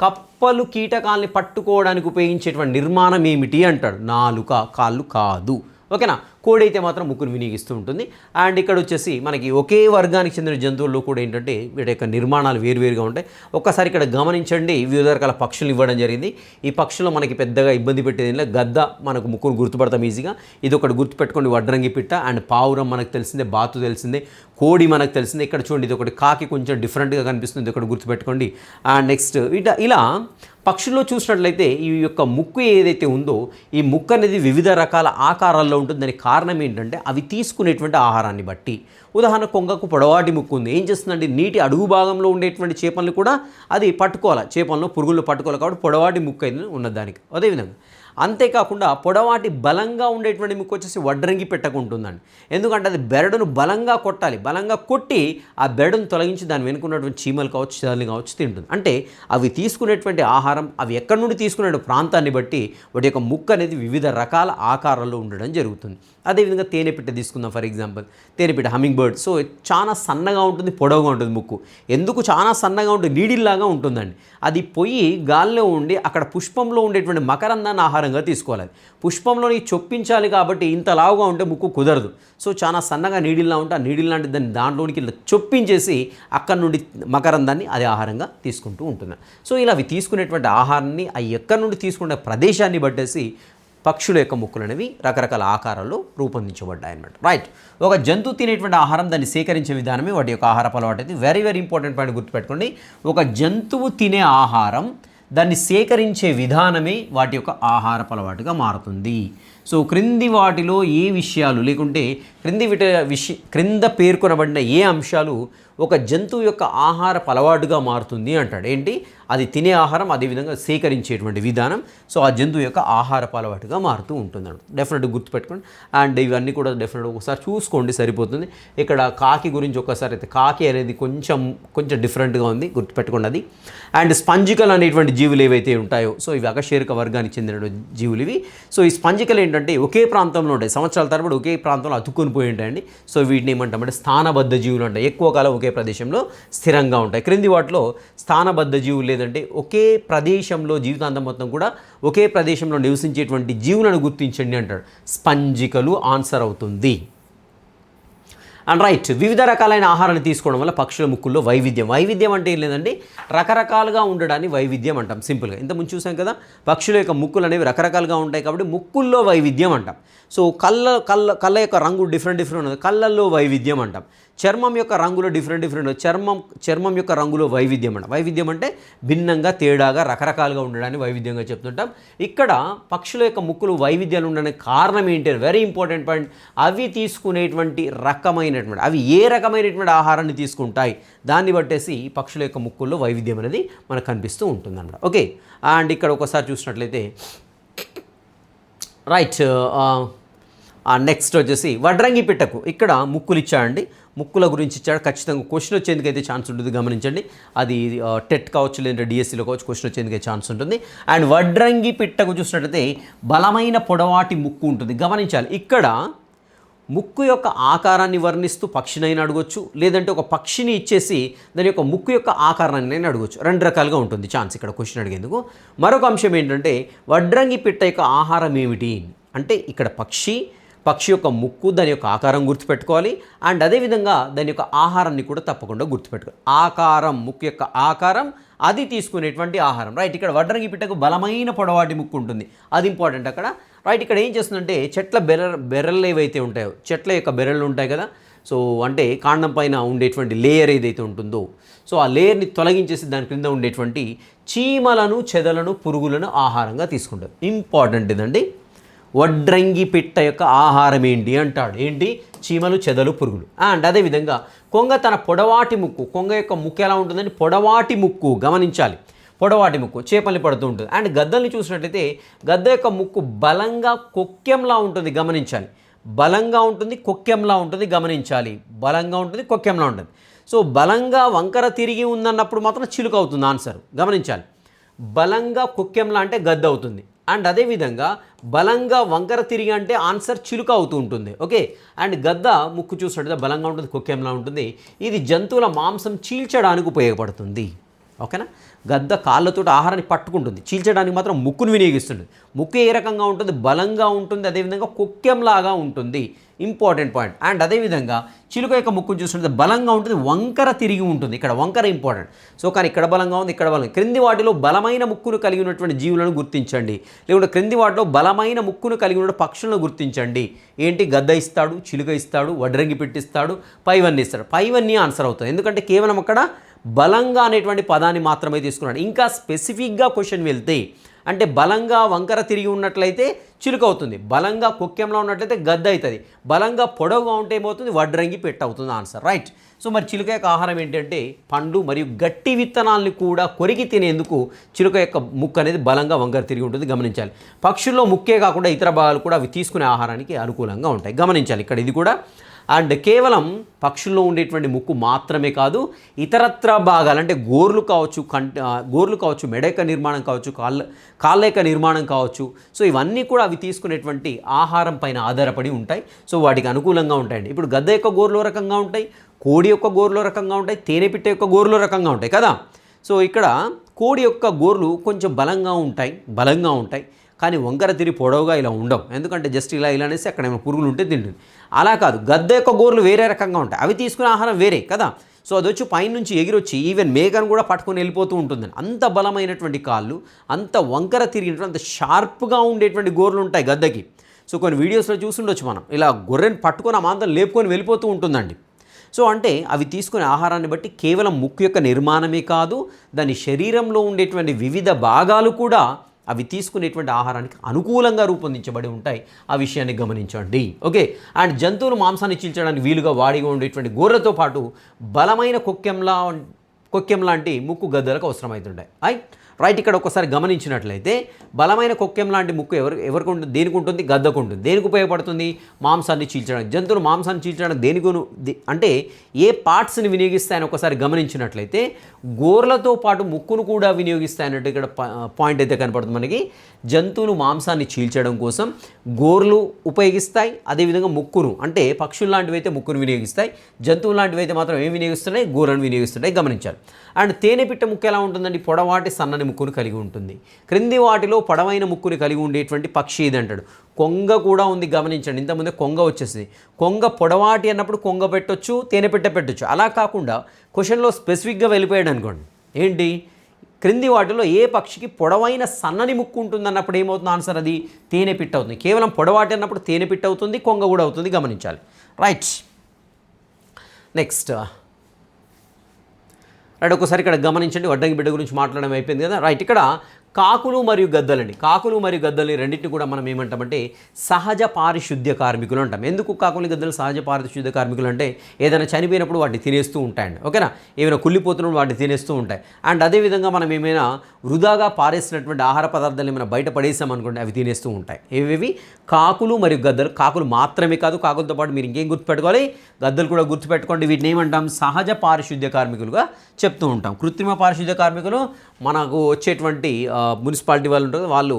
కప్పలు కీటకాలని పట్టుకోవడానికి ఉపయోగించేటువంటి నిర్మాణం ఏమిటి అంటాడు, నాలుక, కాళ్ళు కాదు. ఓకేనా. కోడి అయితే మాత్రం ముక్కును వినియోగిస్తూ ఉంటుంది. అండ్ ఇక్కడ వచ్చేసి మనకి ఒకే వర్గానికి చెందిన జంతువుల్లో కూడా ఏంటంటే వీటి యొక్క నిర్మాణాలు వేరువేరుగా ఉంటాయి. ఒక్కసారి ఇక్కడ గమనించండి, వివిధ రకాల పక్షులు ఇవ్వడం జరిగింది. ఈ పక్షులు మనకి పెద్దగా ఇబ్బంది పెట్టేది గద్ద, మనకు ముక్కును గుర్తుపడతాం ఈజీగా. ఇది ఒకటి గుర్తుపెట్టుకోండి, వడ్రంగి పిట్ట. అండ్ పావురం మనకు తెలిసిందే, బాతు తెలిసిందే, కోడి మనకు తెలిసిందే. ఇక్కడ చూడండి, ఇది ఒకటి కాకి కొంచెం డిఫరెంట్గా కనిపిస్తుంది, ఒకటి గుర్తుపెట్టుకోండి. అండ్ నెక్స్ట్ ఇలా పక్షుల్లో చూసినట్లయితే ఈ యొక్క ముక్కు ఏదైతే ఉందో ఈ ముక్కు అనేది వివిధ రకాల ఆకారాల్లో ఉంటుంది. దానికి కారణం ఏంటంటే అవి తీసుకునేటువంటి ఆహారాన్ని బట్టి. ఉదాహరణ కొంగకు పొడవాటి ముక్కు ఉంది, ఏం చేస్తుందంటే నీటి అడుగు భాగంలో ఉండేటువంటి చేపలను కూడా అది పట్టుకోవాలి, చేపలను పురుగులు పట్టుకోవాలి, కాబట్టి పొడవాటి ముక్కు అయితే ఉన్నది దానికి. అదేవిధంగా అంతేకాకుండా పొడవాటి బలంగా ఉండేటువంటి ముక్కు వచ్చేసి వడ్రంగి పెట్టకుంటుందండి. ఎందుకంటే అది బెరడును బలంగా కొట్టాలి, బలంగా కొట్టి ఆ బెరడును తొలగించి దాని వెనుకున్నటువంటి చీమలు కావచ్చు, చదలు కావచ్చు తింటుంది. అంటే అవి తీసుకునేటువంటి ఆహారం అవి ఎక్కడి నుండి తీసుకునే ప్రాంతాన్ని బట్టి వాటి యొక్క ముక్కు అనేది వివిధ రకాల ఆకారాల్లో ఉండడం జరుగుతుంది. అదేవిధంగా తేనెపిట్ట తీసుకుందాం ఫర్ ఎగ్జాంపుల్, తేనెపిట్ట హమ్మింగ్ బర్డ్. సో చాలా సన్నగా ఉంటుంది, పొడవుగా ఉంటుంది ముక్కు. ఎందుకు చాలా సన్నగా ఉంటుంది, నీడిల్లాగా ఉంటుందండి. అది పొయ్యి గాల్లో ఉండి అక్కడ పుష్పంలో ఉండేటువంటి మకరందాన్ని ఆహారంగా తీసుకోవాలి. పుష్పంలోని చొప్పించాలి కాబట్టి ఇంత లావుగా ఉంటే ముక్కు కుదరదు. సో చాలా సన్నగా నీడిల్లా ఉంటే ఆ నీడిల్ లాంటి దాన్ని దాంట్లోనికి చొప్పించేసి అక్కడ నుండి మకరందాన్ని అది ఆహారంగా తీసుకుంటూ ఉంటుంది. సో ఇలా అవి తీసుకునేటువంటి ఆహారాన్ని ఆ ఎక్కడి నుండి తీసుకునే ప్రదేశాన్ని బట్టేసి పక్షుల యొక్క ముక్కులు అనేవి రకరకాల ఆకారాల్లో రూపొందించబడ్డాయి అన్నమాట. రైట్, ఒక జంతువు తినేటువంటి ఆహారం దాన్ని సేకరించే విధానమే వాటి యొక్క ఆహారపు అలవాటు. అయితే వెరీ వెరీ ఇంపార్టెంట్ పాయింట్ గుర్తుపెట్టుకోండి. ఒక జంతువు తినే ఆహారం దాన్ని సేకరించే విధానమే వాటి యొక్క ఆహారపు అలవాటుగా మారుతుంది. సో క్రింది వాటిలో ఏ విషయాలు లేకుంటే క్రింద పేర్కొనబడిన ఏ అంశాలు ఒక జంతువు యొక్క ఆహారపు అలవాటుగా మారుతుంది అంటాడు. ఏంటి అది తినే ఆహారం, అదేవిధంగా సేకరించేటువంటి విధానం. సో ఆ జంతువు యొక్క ఆహారపు అలవాటుగా మారుతూ ఉంటుంది అంట. డెఫినెట్గా గుర్తుపెట్టుకోండి. అండ్ ఇవన్నీ కూడా డెఫినెట్గా ఒకసారి చూసుకోండి సరిపోతుంది. ఇక్కడ కాకి గురించి ఒకసారి అయితే కాకి అనేది కొంచెం డిఫరెంట్గా ఉంది, గుర్తుపెట్టుకోండి అది. అండ్ స్పంజికలు అనేటువంటి జీవులు ఏవైతే ఉంటాయో, సో ఇవి అకశేరుక వర్గానికి చెందిన జీవులు ఇవి. సో ఈ స్పంజికలు ఏంటంటే ఒకే ప్రాంతంలో ఉంటాయి, సంవత్సరాల తరబడి ఒకే ప్రాంతంలో అతుక్కొని పోయి ఉంటాయండి. సో వీటిని ఏమంటామంటే స్థానబద్ధ జీవులు ఉంటాయి, ఎక్కువ కాలం ఒకే ప్రదేశంలో స్థిరంగా ఉంటాయి. క్రింది వాటిలో స్థానబద్ధ జీవులు లేదంటే ఒకే ప్రదేశంలో జీవితాంతం మొత్తం కూడా ఒకే ప్రదేశంలో నివసించేటువంటి జీవులను గుర్తించండి అంటాడు. స్పంజికలు ఆన్సర్ అవుతుంది. అండ్ రైట్, వివిధ రకాలైన ఆహారాన్ని తీసుకోవడం వల్ల పక్షుల ముక్కుల్లో వైవిధ్యం అంటే ఏం లేదండి, రకరకాలుగా ఉండడాన్ని వైవిధ్యం అంటాం సింపుల్గా. ఇంతకుముందు చూసాం కదా, పక్షుల యొక్క ముక్కులు అనేవి రకరకాలుగా ఉంటాయి కాబట్టి ముక్కుల్లో వైవిధ్యం అంటాం. సో కళ్ళ యొక్క రంగు డిఫరెంట్ ఉంది, కళ్ళల్లో వైవిధ్యం అంటాం. చర్మం యొక్క రంగులో డిఫరెంట్ చర్మం యొక్క రంగులో వైవిధ్యం అంటే భిన్నంగా, తేడాగా, రకరకాలుగా ఉండడాన్ని వైవిధ్యంగా చెప్తుంటాం. ఇక్కడ పక్షుల యొక్క ముక్కులు వైవిధ్యాలు ఉండడానికి కారణం ఏంటి, వెరీ ఇంపార్టెంట్ పాయింట్. అవి తీసుకునేటువంటి అవి ఏ రకమైనటువంటి ఆహారాన్ని తీసుకుంటాయి దాన్ని బట్టేసి పక్షుల యొక్క ముక్కుల్లో వైవిధ్యం అనేది మనకు కనిపిస్తూ ఉంటుందన్నమాట. ఓకే, అండ్ ఇక్కడ ఒకసారి చూసినట్లయితే రైట్, నెక్స్ట్ వచ్చేసి వడ్రంగి పిట్టకు ఇక్కడ ముక్కులు ఇచ్చాడండి, ముక్కుల గురించి ఇచ్చాడు. ఖచ్చితంగా క్వశ్చన్ వచ్చేందుకు అయితే ఛాన్స్ ఉంటుంది, గమనించండి. అది టెట్ కావచ్చు లేదంటే డిఎస్సిలో కావచ్చు, క్వశ్చన్ వచ్చేందుకు ఛాన్స్ ఉంటుంది. అండ్ వడ్రంగి పిట్టకు చూసినట్లయితే బలమైన పొడవాటి ముక్కు ఉంటుంది. గమనించాలి, ఇక్కడ ముక్కు యొక్క ఆకారాన్ని వర్ణిస్తూ పక్షినైనా అడగొచ్చు, లేదంటే ఒక పక్షిని ఇచ్చేసి దాని యొక్క ముక్కు యొక్క ఆకారాన్ని అడగొచ్చు. రెండు రకాలుగా ఉంటుంది ఛాన్స్ ఇక్కడ క్వశ్చన్ అడిగేందుకు. మరొక అంశం ఏంటంటే వడ్రంగి పిట్ట యొక్క ఆహారం ఏమిటి అంటే, ఇక్కడ పక్షి యొక్క ముక్కు, దాని యొక్క ఆకారం గుర్తుపెట్టుకోవాలి. అండ్ అదేవిధంగా దాని యొక్క ఆహారాన్ని కూడా తప్పకుండా గుర్తుపెట్టుకోవాలి. ఆకారం, ముక్కు యొక్క ఆకారం, అది తీసుకునేటువంటి ఆహారం. రైట్, ఇక్కడ వడ్రంగి పిట్టకు బలమైన పొడవాటి ముక్కు ఉంటుంది, అది ఇంపార్టెంట్ అక్కడ. రైట్, ఇక్కడ ఏం చేస్తుందంటే చెట్ల బెర్రలు ఏవైతే ఉంటాయో, చెట్ల యొక్క బెర్రలు ఉంటాయి కదా, సో అంటే కాండం పైన ఉండేటువంటి లేయర్ ఏదైతే ఉంటుందో, సో ఆ లేయర్ని తొలగించేసి దాని క్రింద ఉండేటువంటి చీమలను, చెదలను, పురుగులను ఆహారంగా తీసుకుంటారు. ఇంపార్టెంట్ ఇదండి. వడ్రంగి పిట్ట యొక్క ఆహారం ఏంటి అంటాడు. ఏంటి? చీమలు, చెదలు, పురుగులు. అండ్ అదేవిధంగా కొంగ తన పొడవాటి ముక్కు, కొంగ యొక్క ముక్కు ఎలా ఉంటుందని పొడవాటి ముక్కు, గమనించాలి, పొడవాటి ముక్కు చేపల్ని పడుతూ ఉంటుంది. అండ్ గద్దల్ని చూసినట్లయితే గద్ద యొక్క ముక్కు బలంగా కొక్కెంలా ఉంటుంది, గమనించాలి. బలంగా ఉంటుంది, కొక్కెంలా ఉంటుంది, గమనించాలి. బలంగా ఉంటుంది, కొక్కెంలా ఉంటుంది. సో బలంగా వంకర తిరిగి ఉందన్నప్పుడు మాత్రం చిలుక అవుతుంది ఆన్సర్, గమనించాలి. బలంగా కొక్కెంలా అంటే గద్ద అవుతుంది. అండ్ అదేవిధంగా బలంగా వంకర తిరిగి అంటే ఆన్సర్ చిలుక అవుతూ ఉంటుంది. ఓకే, అండ్ గద్ద ముక్కు చూసినట్టు బలంగా ఉంటుంది, కొక్కెంలా ఉంటుంది. ఇది జంతువుల మాంసం చీల్చడానికి ఉపయోగపడుతుంది. ఓకేనా, గద్ద కాళ్ళతో ఆహారాన్ని పట్టుకుంటుంది, చీల్చడానికి మాత్రం ముక్కును వినియోగిస్తుంది. ముక్కు ఏ రకంగా ఉంటుంది? బలంగా ఉంటుంది, అదేవిధంగా కొక్కెంలాగా ఉంటుంది. Important point. అండ్ అదేవిధంగా చిలుక యొక్క ముక్కును చూస్తుంటే బలంగా ఉంటుంది, వంకర తిరిగి ఉంటుంది. ఇక్కడ వంకర ఇంపార్టెంట్. సో కానీ ఇక్కడ బలంగా ఉంది, ఇక్కడ బలంగా. క్రింది వాటిలో బలమైన ముక్కును కలిగి ఉన్నటువంటి జీవులను గుర్తించండి, లేకుంటే క్రింది వాటిలో బలమైన ముక్కును కలిగి ఉన్న పక్షులను గుర్తించండి. ఏంటి? గద్ద ఇస్తాడు, చిలుక ఇస్తాడు, వడ్రంగి పెట్టిస్తాడు, పైవన్నీ ఇస్తాడు. పైవన్నీ ఆన్సర్ అవుతుంది, ఎందుకంటే కేవలం అక్కడ బలంగా అనేటువంటి పదాన్ని మాత్రమే తీసుకున్నాడు. ఇంకా స్పెసిఫిక్గా క్వశ్చన్ వెళ్తే అంటే బలంగా వంకర తిరిగి ఉన్నట్లయితే చిలుక అవుతుంది, బలంగా కొక్కెంలో ఉన్నట్లయితే గద్ద అవుతుంది, బలంగా పొడవుగా ఉంటే ఏమవుతుంది? వడ్రంగి పెట్ట అవుతుంది ఆన్సర్. రైట్. సో మరి చిలుక యొక్క ఆహారం ఏంటంటే పండు మరియు గట్టి విత్తనాలని కూడా కొరికి తినేందుకు చిలుక యొక్క ముక్కు అనేది బలంగా వంకర తిరిగి ఉంటుంది, గమనించాలి. పక్షుల్లో ముక్కే కాకుండా ఇతర భాగాలు కూడా అవి తీసుకునే ఆహారానికి అనుకూలంగా ఉంటాయి, గమనించాలి ఇక్కడ ఇది కూడా. అండ్ కేవలం పక్షుల్లో ఉండేటువంటి ముక్కు మాత్రమే కాదు, ఇతరత్ర భాగాలు అంటే గోర్లు కావచ్చు, మెడ యొక్క నిర్మాణం కావచ్చు, కాళ్ళ యొక్క నిర్మాణం కావచ్చు, సో ఇవన్నీ కూడా అవి అవి తీసుకునేటువంటి ఆహారం పైన ఆధారపడి ఉంటాయి. సో వాటికి అనుకూలంగా ఉంటాయండి. ఇప్పుడు గద్ద యొక్క గోర్లు రకంగా ఉంటాయి, కోడి యొక్క గోర్లు రకంగా ఉంటాయి, తేనెపిట్ట యొక్క గోర్లు రకంగా ఉంటాయి కదా. సో ఇక్కడ కోడి యొక్క గోర్లు కొంచెం బలంగా ఉంటాయి కానీ వంకర తిరిగి పొడవుగా ఇలా ఉండవు. ఎందుకంటే జస్ట్ ఇలా అనేసి అక్కడ ఏమైనా పురుగులు ఉంటే తింటుంది. అలా కాదు, గద్ద యొక్క గోర్లు వేరే రకంగా ఉంటాయి, అవి తీసుకునే ఆహారం వేరే కదా. సో అది వచ్చి పైనుంచి ఎగిరొచ్చి ఈవెన్ మేకను కూడా పట్టుకొని వెళ్ళిపోతూ ఉంటుందని. అంత బలమైనటువంటి కాళ్ళు, అంత వంకర తిరిగినటువంటి, అంత షార్ప్గా ఉండేటువంటి గోర్లు ఉంటాయి గద్దకి. సో కొన్ని వీడియోస్లో చూసుండొచ్చు మనం, ఇలా గొర్రెని పట్టుకొని ఆ మాంతం లేపుకొని వెళ్ళిపోతూ ఉంటుందండి. సో అంటే అవి తీసుకునే ఆహారాన్ని బట్టి కేవలం ముక్కు యొక్క నిర్మాణమే కాదు, దాని శరీరంలో ఉండేటువంటి వివిధ భాగాలు కూడా అవి తీసుకునేటువంటి ఆహారానికి అనుకూలంగా రూపొందించబడి ఉంటాయి. ఆ విషయాన్ని గమనించండి. ఓకే. అండ్ జంతువులు మాంసాన్ని చీల్చడానికి వీలుగా వాడిగా ఉండేటువంటి గోర్లతో పాటు బలమైన కొక్కెం లాంటి ముక్కు గద్దలకు అవసరమవుతుంటాయి. రైట్. ఇక్కడ ఒకసారి గమనించినట్లయితే బలమైన కొక్కెం లాంటి ముక్కు ఎవరికి ఉంటుంది? దేనికి ఉంటుంది? గద్దకు ఉంటుంది. దేనికి ఉపయోగపడుతుంది? మాంసాన్ని చీల్చడానికి. జంతువులు మాంసాన్ని చీల్చడానికి దేనికి అంటే ఏ పార్ట్స్ని వినియోగిస్తాయని ఒకసారి గమనించినట్లయితే గోర్లతో పాటు ముక్కును కూడా వినియోగిస్తాయన్నట్టు ఇక్కడ పాయింట్ అయితే కనపడుతుంది మనకి. జంతువులు మాంసాన్ని చీల్చడం కోసం గోర్లు ఉపయోగిస్తాయి, అదేవిధంగా ముక్కును, అంటే పక్షులు లాంటివి అయితే ముక్కును వినియోగిస్తాయి, జంతువులు లాంటివి అయితే మాత్రం ఏం వినియోగిస్తున్నాయి? గోర్లను వినియోగిస్తున్నాయి. గమనించాలి. అండ్ తేనెపిట్ట ముక్కు ఎలా ఉంటుందండి? పొడవాటి సన్నని ముక్కును కలిగి ఉంటుంది. క్రింది వాటిలో పొడవైన ముక్కుని కలిగి ఉండేటువంటి పక్షి ఇది అంటాడు. కొంగ కూడా ఉంది, గమనించండి. ఇంతకుముందే కొంగ వచ్చేసింది. కొంగ పొడవాటి అన్నప్పుడు కొంగ పెట్టొచ్చు, తేనెపిట్ట పెట్టొచ్చు. అలా కాకుండా క్వశ్చన్లో స్పెసిఫిక్గా వెళ్ళిపోయాడు అనుకోండి, ఏంటి క్రింది వాటిలో ఏ పక్షికి పొడవైన సన్నని ముక్కు ఉంటుంది అన్నప్పుడు ఏమవుతుంది? ఆన్సర్ అది తేనెపిట్ట అవుతుంది. కేవలం పొడవాటి అన్నప్పుడు తేనెపిట్ట అవుతుంది, కొంగ కూడా అవుతుంది. గమనించాలి. రైట్. నెక్స్ట్ ఒకసారి ఇక్కడ గమనించండి. వడ్డంగి బిడ్డ గురించి మాట్లాడడం అయిపోయింది కదా. రైట్. ఇక్కడ కాకులు మరియు గద్దలండి. కాకులు మరియు గద్దలు రెండింటిని కూడా మనం ఏమంటామంటే సహజ పారిశుద్ధ్య కార్మికులు అంటాం. ఎందుకు కాకులు గద్దలు సహజ పారిశుద్ధ్య కార్మికులు అంటే ఏదైనా చనిపోయినప్పుడు వాటిని తినేస్తూ ఉంటాయండి. ఓకేనా. ఏమైనా కుళ్ళిపోతున్నప్పుడు వాటిని తినేస్తూ ఉంటాయి. అండ్ అదేవిధంగా మనం ఏమైనా వృధాగా పారేసినటువంటి ఆహార పదార్థాలు ఏమైనా బయట పడేసామనుకోండి, అవి తినేస్తూ ఉంటాయి. ఏవేవి? కాకులు మరియు గద్దలు. కాకులు మాత్రమే కాదు, కాకులతో పాటు మీరు ఇంకేం గుర్తుపెట్టుకోవాలి? గద్దలు కూడా గుర్తుపెట్టుకోండి. వీటిని ఏమంటాం? సహజ పారిశుద్ధ్య కార్మికులుగా చెప్తూ ఉంటాం. కృత్రిమ పారిశుద్ధ్య కార్మికులు మనకు వచ్చేటువంటి మున్సిపాలిటీ వాళ్ళు ఉంటారు, వాళ్ళు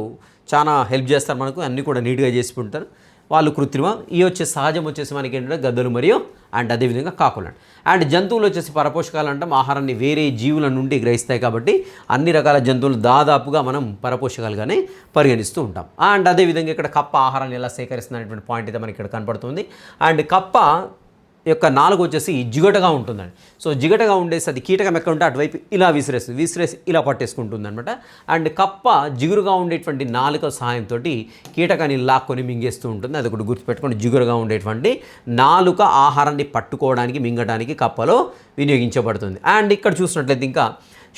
చాలా హెల్ప్ చేస్తారు మనకు, అన్నీ కూడా నీట్గా చేసుకుంటారు. వాళ్ళు కృత్రిమ. ఈ సహజం వచ్చేసి మనకి ఏంటంటే గద్దలు మరియు అండ్ అదేవిధంగా కాకులు. అండ్ జంతువులు వచ్చేసి పరపోషకాలు అంటాం. ఆహారాన్ని వేరే జీవుల నుండి గ్రహిస్తాయి కాబట్టి అన్ని రకాల జంతువులు దాదాపుగా మనం పరపోషకాలుగానే పరిగణిస్తూ ఉంటాం. అండ్ అదేవిధంగా ఇక్కడ కప్ప ఆహారాన్ని ఎలా సేకరిస్తుంది అనేటువంటి పాయింట్ అయితే మనకి ఇక్కడ కనపడుతుంది. అండ్ కప్ప యొక్క నాలుగు వచ్చేసి జిగటగా ఉంటుందండి. సో జిగటగా ఉండేసి అది కీటకం ఎక్కడ ఉంటే అటువైపు ఇలా విసిరేసి ఇలా పట్టేసుకుంటుంది అనమాట. అండ్ కప్ప జిగురుగా ఉండేటువంటి నాలుక సహాయంతో కీటకాన్ని లాక్కొని మింగేస్తూ ఉంటుంది. అది ఒకటి గుర్తుపెట్టుకోండి. జిగురుగా ఉండేటువంటి నాలుక ఆహారాన్ని పట్టుకోవడానికి, మింగడానికి కప్పలో వినియోగించబడుతుంది. అండ్ ఇక్కడ చూసినట్లయితే ఇంకా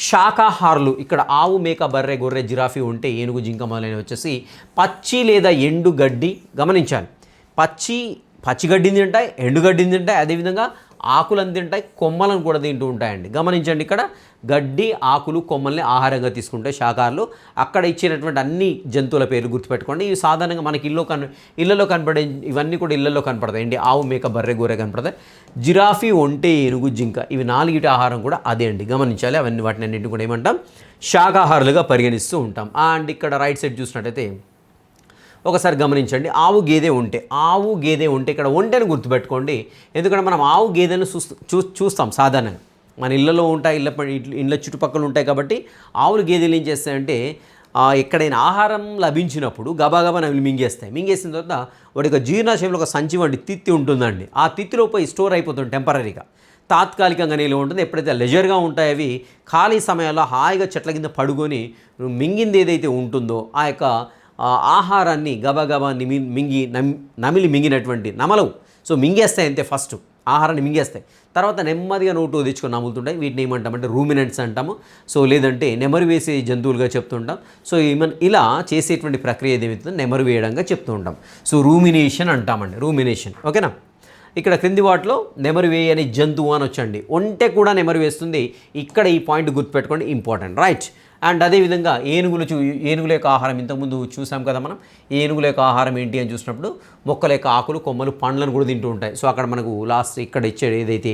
శాకాహారులు, ఇక్కడ ఆవు, మేక, బర్రె, గొర్రె, జిరాఫీ ఉంటే ఏనుగు, జింక మొదలైనవి వచ్చేసి పచ్చి లేదా ఎండు గడ్డి. గమనించాలి. పచ్చిగడ్డిని తింటాయి, ఎండుగడ్డిని తింటాయి, అదేవిధంగా ఆకులను తింటాయి, కొమ్మలను కూడా తింటూ ఉంటాయండి. గమనించండి. ఇక్కడ గడ్డి, ఆకులు, కొమ్మల్ని ఆహారంగా తీసుకుంటే శాకాహారులు. అక్కడ ఇచ్చినటువంటి అన్ని జంతువుల పేర్లు గుర్తుపెట్టుకోండి. ఇవి సాధారణంగా మనకి ఇళ్లలో కనపడే, ఇవన్నీ కూడా ఇళ్లలో కనపడతాయి. ఏంటి? ఆవు, మేక, బర్రె, గొర్రె కనపడతాయి. జిరాఫీ, ఒంటె, ఏనుగు, జింక, ఇవి నాలుగిటి ఆహారం కూడా అదే అండి. గమనించాలి. వాటిని అన్నింటిని కూడా ఏమంటాం? శాకాహారులుగా పరిగణిస్తూ ఉంటాం. అండ్ ఇక్కడ రైట్ సైడ్ చూసినట్టయితే ఒకసారి గమనించండి. ఆవు, గేదె, ఉంటే ఇక్కడ ఒంటెను గుర్తుపెట్టుకోండి. ఎందుకంటే మనం ఆవు, గేదెను చూస్తాం సాధారణంగా. మన ఇళ్ళలో ఉంటాయి, ఇళ్ళ చుట్టుపక్కల ఉంటాయి కాబట్టి ఆవులు, గేదెలు ఏం చేస్తాయంటే ఎక్కడైనా ఆహారం లభించినప్పుడు గబాగబా అవి మింగేసిన తర్వాత వాటి జీర్ణాశయంలో ఒక సంచి వంటి తిత్తి ఉంటుందండి. ఆ తిత్తిలో పోయి స్టోర్ అయిపోతుంది టెంపరీగా, తాత్కాలికంగా నిల్వ ఉంటుంది. ఎప్పుడైతే లెజర్గా ఉంటాయో అవి ఖాళీ సమయాల్లో హాయిగా చెట్ల కింద పడుకొని మింగింది ఏదైతే ఉంటుందో ఆ యొక్క ఆహారాన్ని గబగబా నమిలి మింగినటువంటి నమలవు. సో మింగేస్తాయి అంతే. ఫస్ట్ ఆహారాన్ని మింగేస్తాయి, తర్వాత నెమ్మదిగా నోటు తెచ్చుకొని నములుతుంటాయి. వీటిని ఏమంటామంటే రూమినెంట్స్ అంటాము. సో లేదంటే నెమరు వేసే జంతువులుగా చెప్తుంటాం. సో ఇలా చేసేటువంటి ప్రక్రియ ఏదైతుందో నెమరు వేయడంగా చెప్తూ ఉంటాం. సో రూమినేషన్ అంటామండి. రూమినేషన్. ఓకేనా. ఇక్కడ క్రింది వాటిలో నెమరు వేయని జంతువు అని వచ్చండి. ఒంటె కూడా నెమరు వేస్తుంది. ఇక్కడ ఈ పాయింట్ గుర్తుపెట్టుకోండి, ఇంపార్టెంట్. రైట్. అండ్ అదేవిధంగా ఏనుగుల యొక్క ఆహారం ఇంతకుముందు చూసాం కదా మనం. ఏనుగుల యొక్క ఆహారం ఏంటి అని చూసినప్పుడు మొక్కల యొక్క ఆకులు, కొమ్మలు, పండ్లను కూడా తింటూ ఉంటాయి. సో అక్కడ మనకు లాస్ట్ ఇక్కడ ఇచ్చాడు ఏదైతే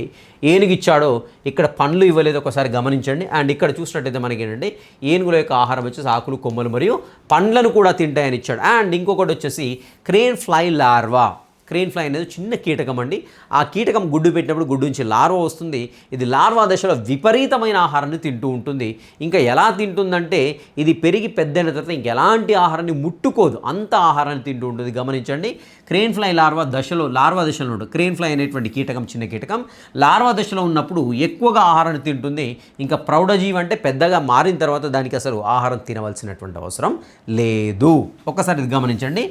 ఏనుగు ఇచ్చాడో ఇక్కడ పండ్లు ఇవ్వలేదు, ఒకసారి గమనించండి. అండ్ ఇక్కడ చూసినట్టయితే మనకి ఏంటంటే ఏనుగుల యొక్క ఆహారం వచ్చేసి ఆకులు, కొమ్మలు మరియు పండ్లను కూడా తింటాయని ఇచ్చాడు. అండ్ ఇంకొకటి వచ్చేసి crane fly larva. Crane fly అనేది చిన్న కీటకం అండి. ఆ కీటకం గుడ్డు పెట్టినప్పుడు గుడ్డు నుంచి లార్వా వస్తుంది. ఇది లార్వా దశలో విపరీతమైన ఆహారాన్ని తింటూ ఉంటుంది. ఇంకా ఎలా తింటుందంటే ఇది పెరిగి పెద్దైన తర్వాత ఇంకెలాంటి ఆహారాన్ని ముట్టుకోదు, అంత ఆహారాన్ని తింటూ ఉంటుంది. గమనించండి, క్రేన్ ఫ్లై లార్వా దశలో ఉంటుంది. క్రేన్ ఫ్లై అనేటువంటి కీటకం చిన్న కీటకం లార్వా దశలో ఉన్నప్పుడు ఎక్కువగా ఆహారాన్ని తింటుంది. ఇంకా ప్రౌఢజీవి అంటే పెద్దగా మారిన తర్వాత దానికి అసలు ఆహారం తినవలసినటువంటి అవసరం లేదు. ఒక్కసారి ఇది గమనించండి,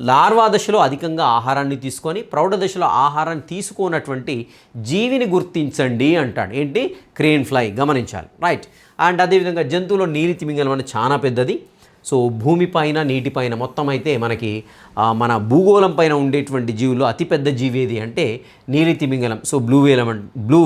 లార్వా దశలో అధికంగా ఆహారాన్ని తీసుకొని ప్రౌఢ దశలో ఆహారాన్ని తీసుకోనటువంటి జీవిని గుర్తించండి అంటాడు. ఏంటి? Crane fly. గమనించాలి, రైట్. అండ్ అదేవిధంగా జంతువులో నీలి తిమింగలం అనేది చాలా పెద్దది. సో భూమిపైన, నీటిపైన మొత్తం అయితే మనకి మన భూగోళం పైన ఉండేటువంటి జీవుల్లో అతిపెద్ద జీవి ఏది అంటే నీలి తిమింగలం. సో బ్లూ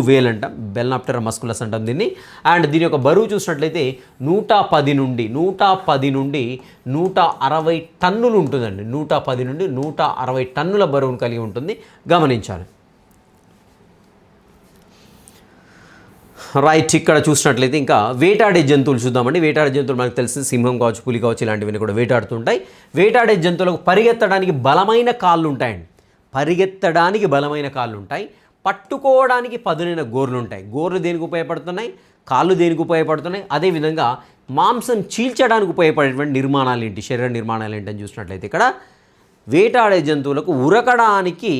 వేల్ అంటాం, బెల్నాప్టెరా మస్కులస్ అంటాం దీన్ని. అండ్ దీని యొక్క బరువు చూసినట్లయితే 110 నుండి 160 టన్నులు ఉంటుందండి. 110 నుండి 160 టన్నుల బరువును కలిగి ఉంటుంది. గమనించాలి, రైట్. ఇక్కడ చూసినట్లయితే ఇంకా వేటాడే జంతువులు చూద్దామండి. వేటాడే జంతువులు మనకు తెలిసి సింహం కావచ్చు, పులి కావచ్చు, ఇలాంటివన్నీ కూడా వేటాడుతుంటాయి. వేటాడే జంతువులకు పరిగెత్తడానికి బలమైన కాళ్ళు ఉంటాయండి. పట్టుకోవడానికి పదునైన గోర్లు ఉంటాయి. గోర్లు దేనికి ఉపయోగపడుతున్నాయి? కాళ్ళు దేనికి ఉపయోగపడుతున్నాయి? అదేవిధంగా మాంసం చీల్చడానికి ఉపయోగపడేటువంటి నిర్మాణాలు ఏంటి, శరీర నిర్మాణాలు ఏంటి అని చూసినట్లయితే ఇక్కడ వేటాడే జంతువులకు ఉరకడానికి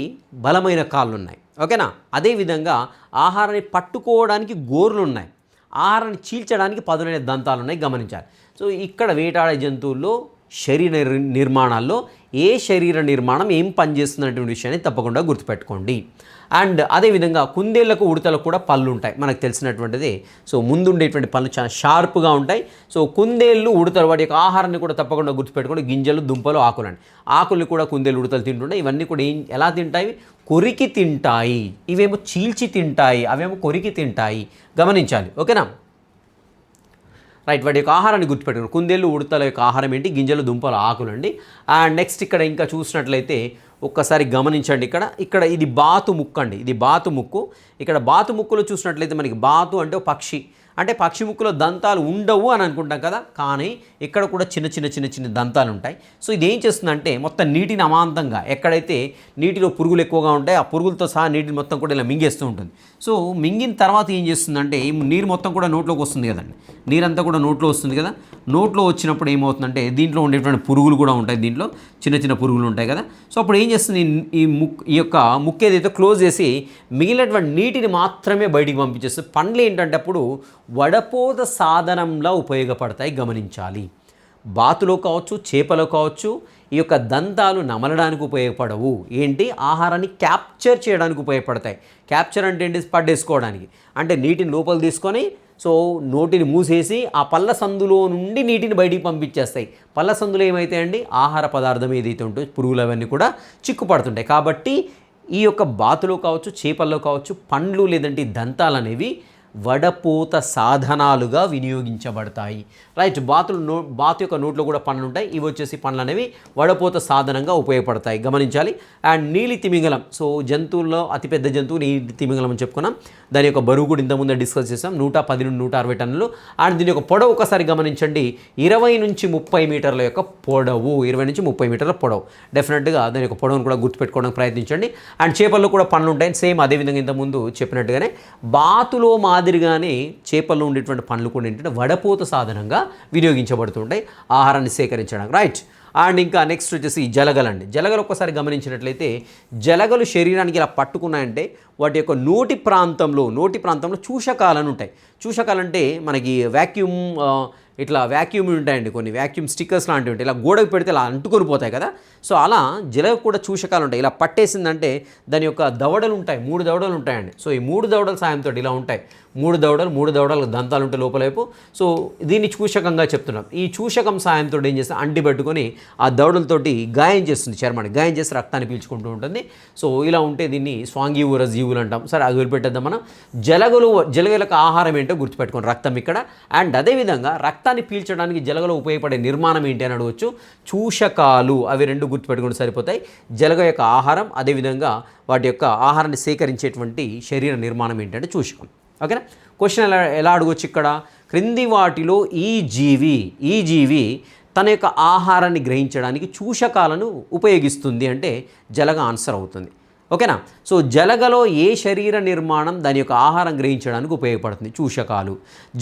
బలమైన కాళ్ళు ఉన్నాయి. ఓకేనా? అదేవిధంగా ఆహారాన్ని పట్టుకోవడానికి గోర్లు ఉన్నాయి, ఆహారాన్ని చీల్చడానికి పదునైన దంతాలు ఉన్నాయి. గమనించాలి. సో ఇక్కడ వేటాడే జంతువుల్లో శరీర నిర్మాణాల్లో ఏ శరీర నిర్మాణం ఏం పనిచేస్తున్నటువంటి విషయాన్ని తప్పకుండా గుర్తుపెట్టుకోండి. అండ్ అదేవిధంగా కుందేళ్లకు, ఉడతలకు కూడా పళ్ళు ఉంటాయి, మనకు తెలిసినటువంటిది. సో ముందుండేటువంటి పళ్ళు చాలా షార్ప్గా ఉంటాయి. సో కుందేళ్ళు, ఉడతలు వాటి యొక్క ఆహారాన్ని కూడా తప్పకుండా గుర్తుపెట్టుకోండి. గింజలు, దుంపలు, ఆకులండి. ఆకుల్ని కూడా కుందేళ్ళు, ఉడతలు తింటుంటాయి. ఇవన్నీ కూడా ఎలా తింటాయి? కొరికి తింటాయి. ఇవేమో చీల్చి తింటాయి, అవేమో కొరికి తింటాయి. గమనించాలి, ఓకేనా? రైట్. వాటి యొక్క ఆహారాన్ని గుర్తుపెట్టుకోండి. కుందేళ్ళు, ఉడతల యొక్క ఆహారం ఏంటి? గింజలు, దుంపలు, ఆకులండి. అండ్ నెక్స్ట్ ఇక్కడ ఇంకా చూసినట్లయితే ఒక్కసారి గమనించండి, ఇక్కడ ఇది బాతు ముక్కు అండి. ఇది బాతు ముక్కు. ఇక్కడ బాతు ముక్కులో చూసినట్లయితే మనకి బాతు అంటే పక్షి, అంటే పక్షి ముక్కులో దంతాలు ఉండవు అని అనుకుంటాం కదా, కానీ ఇక్కడ కూడా చిన్న దంతాలు ఉంటాయి. సో ఇది ఏం చేస్తుందంటే మొత్తం నీటిని అమాంతంగా, ఎక్కడైతే నీటిలో పురుగులు ఎక్కువగా ఉంటాయి ఆ పురుగులతో సహా నీటిని మొత్తం కూడా ఇలా మింగేస్తూ ఉంటుంది. సో మింగిన తర్వాత ఏం చేస్తుందంటే నీరు మొత్తం కూడా నోట్లోకి వస్తుంది కదండి, నీరంతా కూడా నోట్లో వస్తుంది కదా. నోట్లో వచ్చినప్పుడు ఏమవుతుందంటే దీంట్లో ఉండేటువంటి పురుగులు కూడా ఉంటాయి, దీంట్లో చిన్న పురుగులు ఉంటాయి కదా. సో అప్పుడు ఏం చేస్తుంది, ఈ యొక్క ముక్కు ఏదైతే క్లోజ్ చేసి మిగిలినటువంటి నీటిని మాత్రమే బయటికి పంపించేస్తుంది. పండ్లు ఏంటంటే అప్పుడు వడపోత సాధనంలా ఉపయోగపడతాయి. గమనించాలి, బాతులో కావచ్చు, చేపలో కావచ్చు ఈ యొక్క దంతాలు నమలడానికి ఉపయోగపడవు. ఏంటి? ఆహారాన్ని క్యాప్చర్ చేయడానికి ఉపయోగపడతాయి. క్యాప్చర్ అంటే ఏంటి? పట్టేసుకోవడానికి, అంటే నీటిని లోపల తీసుకొని సో నోటిని మూసేసి ఆ పళ్ళ సందులో నుండి నీటిని బయటికి పంపించేస్తాయి. పళ్ళ సందులో ఏమైతాయండి? ఆహార పదార్థం ఏదైతే ఉంటుందో పురుగులు అవన్నీ కూడా చిక్కుపడుతుంటాయి. కాబట్టి ఈ యొక్క బాతులో కావచ్చు, చేపల్లో కావచ్చు పండ్లు లేదంటే దంతాలు అనేవి వడపోత సాధనాలుగా వినియోగించబడతాయి. రైట్. బాతు యొక్క నోట్లో కూడా పండ్లు ఉంటాయి. ఇవి వచ్చేసి పండ్లు అనేవి వడపోత సాధనంగా ఉపయోగపడతాయి. గమనించాలి. అండ్ నీలి తిమింగలం, సో జంతువుల్లో అతిపెద్ద జంతువు నీలి తిమింగలం అని చెప్పుకున్నాం. దాని యొక్క బరువు కూడా ఇంతకుముందు డిస్కస్ చేసాం, 110 నుండి 160 టన్నులు. అండ్ దీని యొక్క పొడవు ఒకసారి గమనించండి, 20 నుంచి 30 మీటర్ల యొక్క పొడవు, 20 నుంచి 30 మీటర్ల పొడవు. డెఫినెట్గా దాని యొక్క పొడవును కూడా గుర్తుపెట్టుకోవడానికి ప్రయత్నించండి. అండ్ చేపల్లో కూడా పండ్లు ఉంటాయి, సేమ్ అదేవిధంగా ఇంతకుముందు చెప్పినట్టుగానే బాతులో మాదిరిగానే చేపల్లో ఉండేటువంటి పండ్లు కూడా ఏంటంటే వడపోత సాధనంగా వినియోగించబడుతుంటాయి ఆహారాన్ని సేకరించడానికి. రైట్. అండ్ ఇంకా నెక్స్ట్ వచ్చేసి జలగలు అండి. జలగలు ఒక్కసారి గమనించినట్లయితే జలగలు శరీరానికి ఇలా పట్టుకున్నాయంటే వాటి యొక్క నోటి ప్రాంతంలో చూషకాలను ఉంటాయి. చూషకాలంటే మనకి ఇట్లా వ్యాక్యూమ్ ఉంటాయండి, కొన్ని వ్యాక్యూమ్ స్టిక్కర్స్ లాంటివి ఉంటాయి, ఇలా గోడకు పెడితే ఇలా అంటుకొని పోతాయి కదా. సో అలా జలగ కూడా చూషకాలు ఉంటాయి. ఇలా పట్టేసిందంటే దాని యొక్క దవడలు ఉంటాయి, 3 దవడలు ఉంటాయండి. సో ఈ 3 దవడల సాయంతో ఇలా ఉంటాయి, 3 దవడలు దంతాలు ఉంటాయి లోపలైపు. సో దీన్ని చూషకంగా చెప్తున్నాం. ఈ చూషకం సాయంతో ఏం చేస్తే అంటి పెట్టుకొని ఆ దవడలతోటి గాయం చేస్తుంది, చర్మాన్ని గాయం చేసి రక్తాన్ని పీల్చుకుంటూ ఉంటుంది. సో ఇలా ఉంటే దీన్ని స్వాంగీవరస్ జీవులు అంటాం. సరే అది వదిలిపెట్టేద్దాం మనం. జలగలకు ఆహారం ఏంటో గుర్తుపెట్టుకోండి, రక్తం ఇక్కడ. అండ్ అదేవిధంగా రక్త రక్తాన్ని పీల్చడానికి జలగలో ఉపయోగపడే నిర్మాణం ఏంటి అని అడగవచ్చు. చూషకాలు, అవి రెండు గుర్తుపెట్టుకుంటే సరిపోతాయి. జలగ యొక్క ఆహారం, అదేవిధంగా వాటి యొక్క ఆహారాన్ని సేకరించేటువంటి శరీర నిర్మాణం ఏంటంటే చూషకం. ఓకేనా. క్వశ్చన్ ఎలా అడగవచ్చు ఇక్కడ, క్రింది వాటిలో ఈ జీవి తన యొక్క ఆహారాన్ని గ్రహించడానికి చూషకాలను ఉపయోగిస్తుంది అంటే జలగ ఆన్సర్ అవుతుంది. ఓకేనా. సో జలగలో ఏ శరీర నిర్మాణం దాని యొక్క ఆహారం గ్రహించడానికి ఉపయోగపడుతుంది? చూషకాలు.